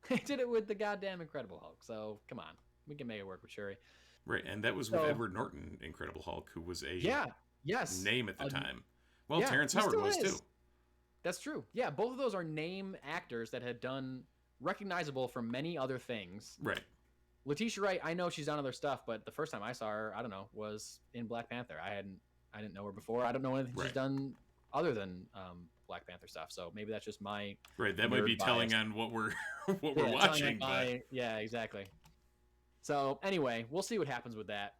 They did it with the goddamn Incredible Hulk. So come on, we can make it work with Shuri. Right, and that was with Edward Norton, Incredible Hulk, who was a name at the time. Well, Terrence Howard was too. That's true. Yeah, both of those are name actors that had done recognizable from many other things. Right. Letitia Wright, I know she's done other stuff, but the first time I saw her, I don't know, was in Black Panther. I didn't know her before. I don't know anything she's done other than Black Panther stuff. So maybe that's just my that might be bias. telling on what we're watching. But... Yeah, exactly. So anyway, we'll see what happens with that.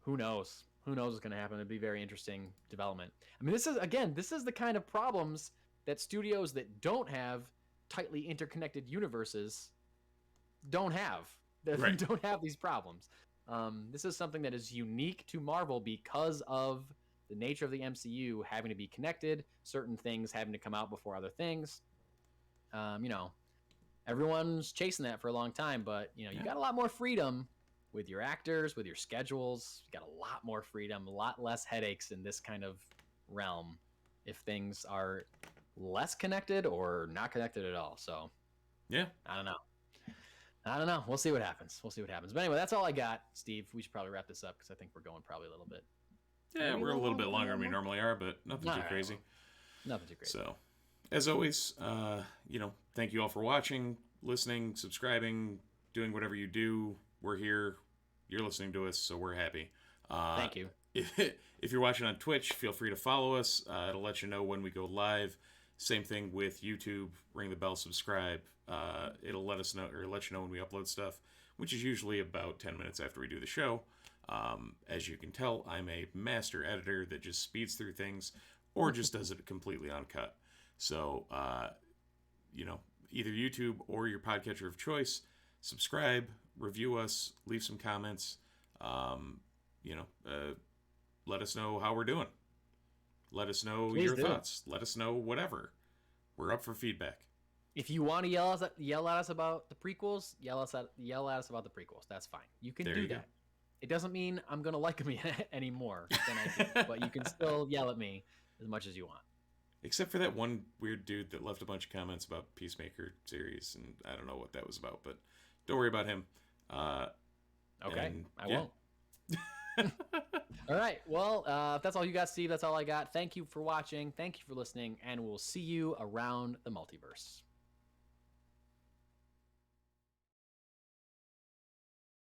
Who knows? Who knows what's going to happen? It'd be very interesting development. I mean, this is the kind of problems that studios that don't have tightly interconnected universes don't have. They don't have these problems. This is something that is unique to Marvel because of the nature of the MCU having to be connected, certain things having to come out before other things. Everyone's chasing that for a long time, but you got a lot more freedom with your actors, with your schedules. You got a lot more freedom, a lot less headaches in this kind of realm if things are less connected or not connected at all. So, yeah, I don't know. We'll see what happens. But anyway, that's all I got, Steve. We should probably wrap this up because I think we're going probably a little bit. Yeah, we're a little bit longer than we normally are, but nothing too crazy. Nothing too crazy. So, as always, thank you all for watching, listening, subscribing, doing whatever you do. We're here. You're listening to us, so we're happy. Thank you. If you're watching on Twitch, feel free to follow us. It'll let you know when we go live. Same thing with YouTube. Ring the bell, subscribe. It'll let us know or let you know when we upload stuff, which is usually about 10 minutes after we do the show. As you can tell, I'm a master editor that just speeds through things or just does it completely uncut. So, either YouTube or your podcatcher of choice, subscribe, review us, leave some comments, let us know how we're doing. Let us know your thoughts. Let us know whatever. We're up for feedback. If you want to yell at us about the prequels, yell at us about the prequels. That's fine. You can do that. It doesn't mean I'm going to like them any more than I do, but you can still yell at me as much as you want. Except for that one weird dude that left a bunch of comments about Peacemaker series, and I don't know what that was about, but don't worry about him. Okay, I won't. All right, well, if that's all you got, Steve, that's all I got. Thank you for watching. Thank you for listening, and we'll see you around the multiverse.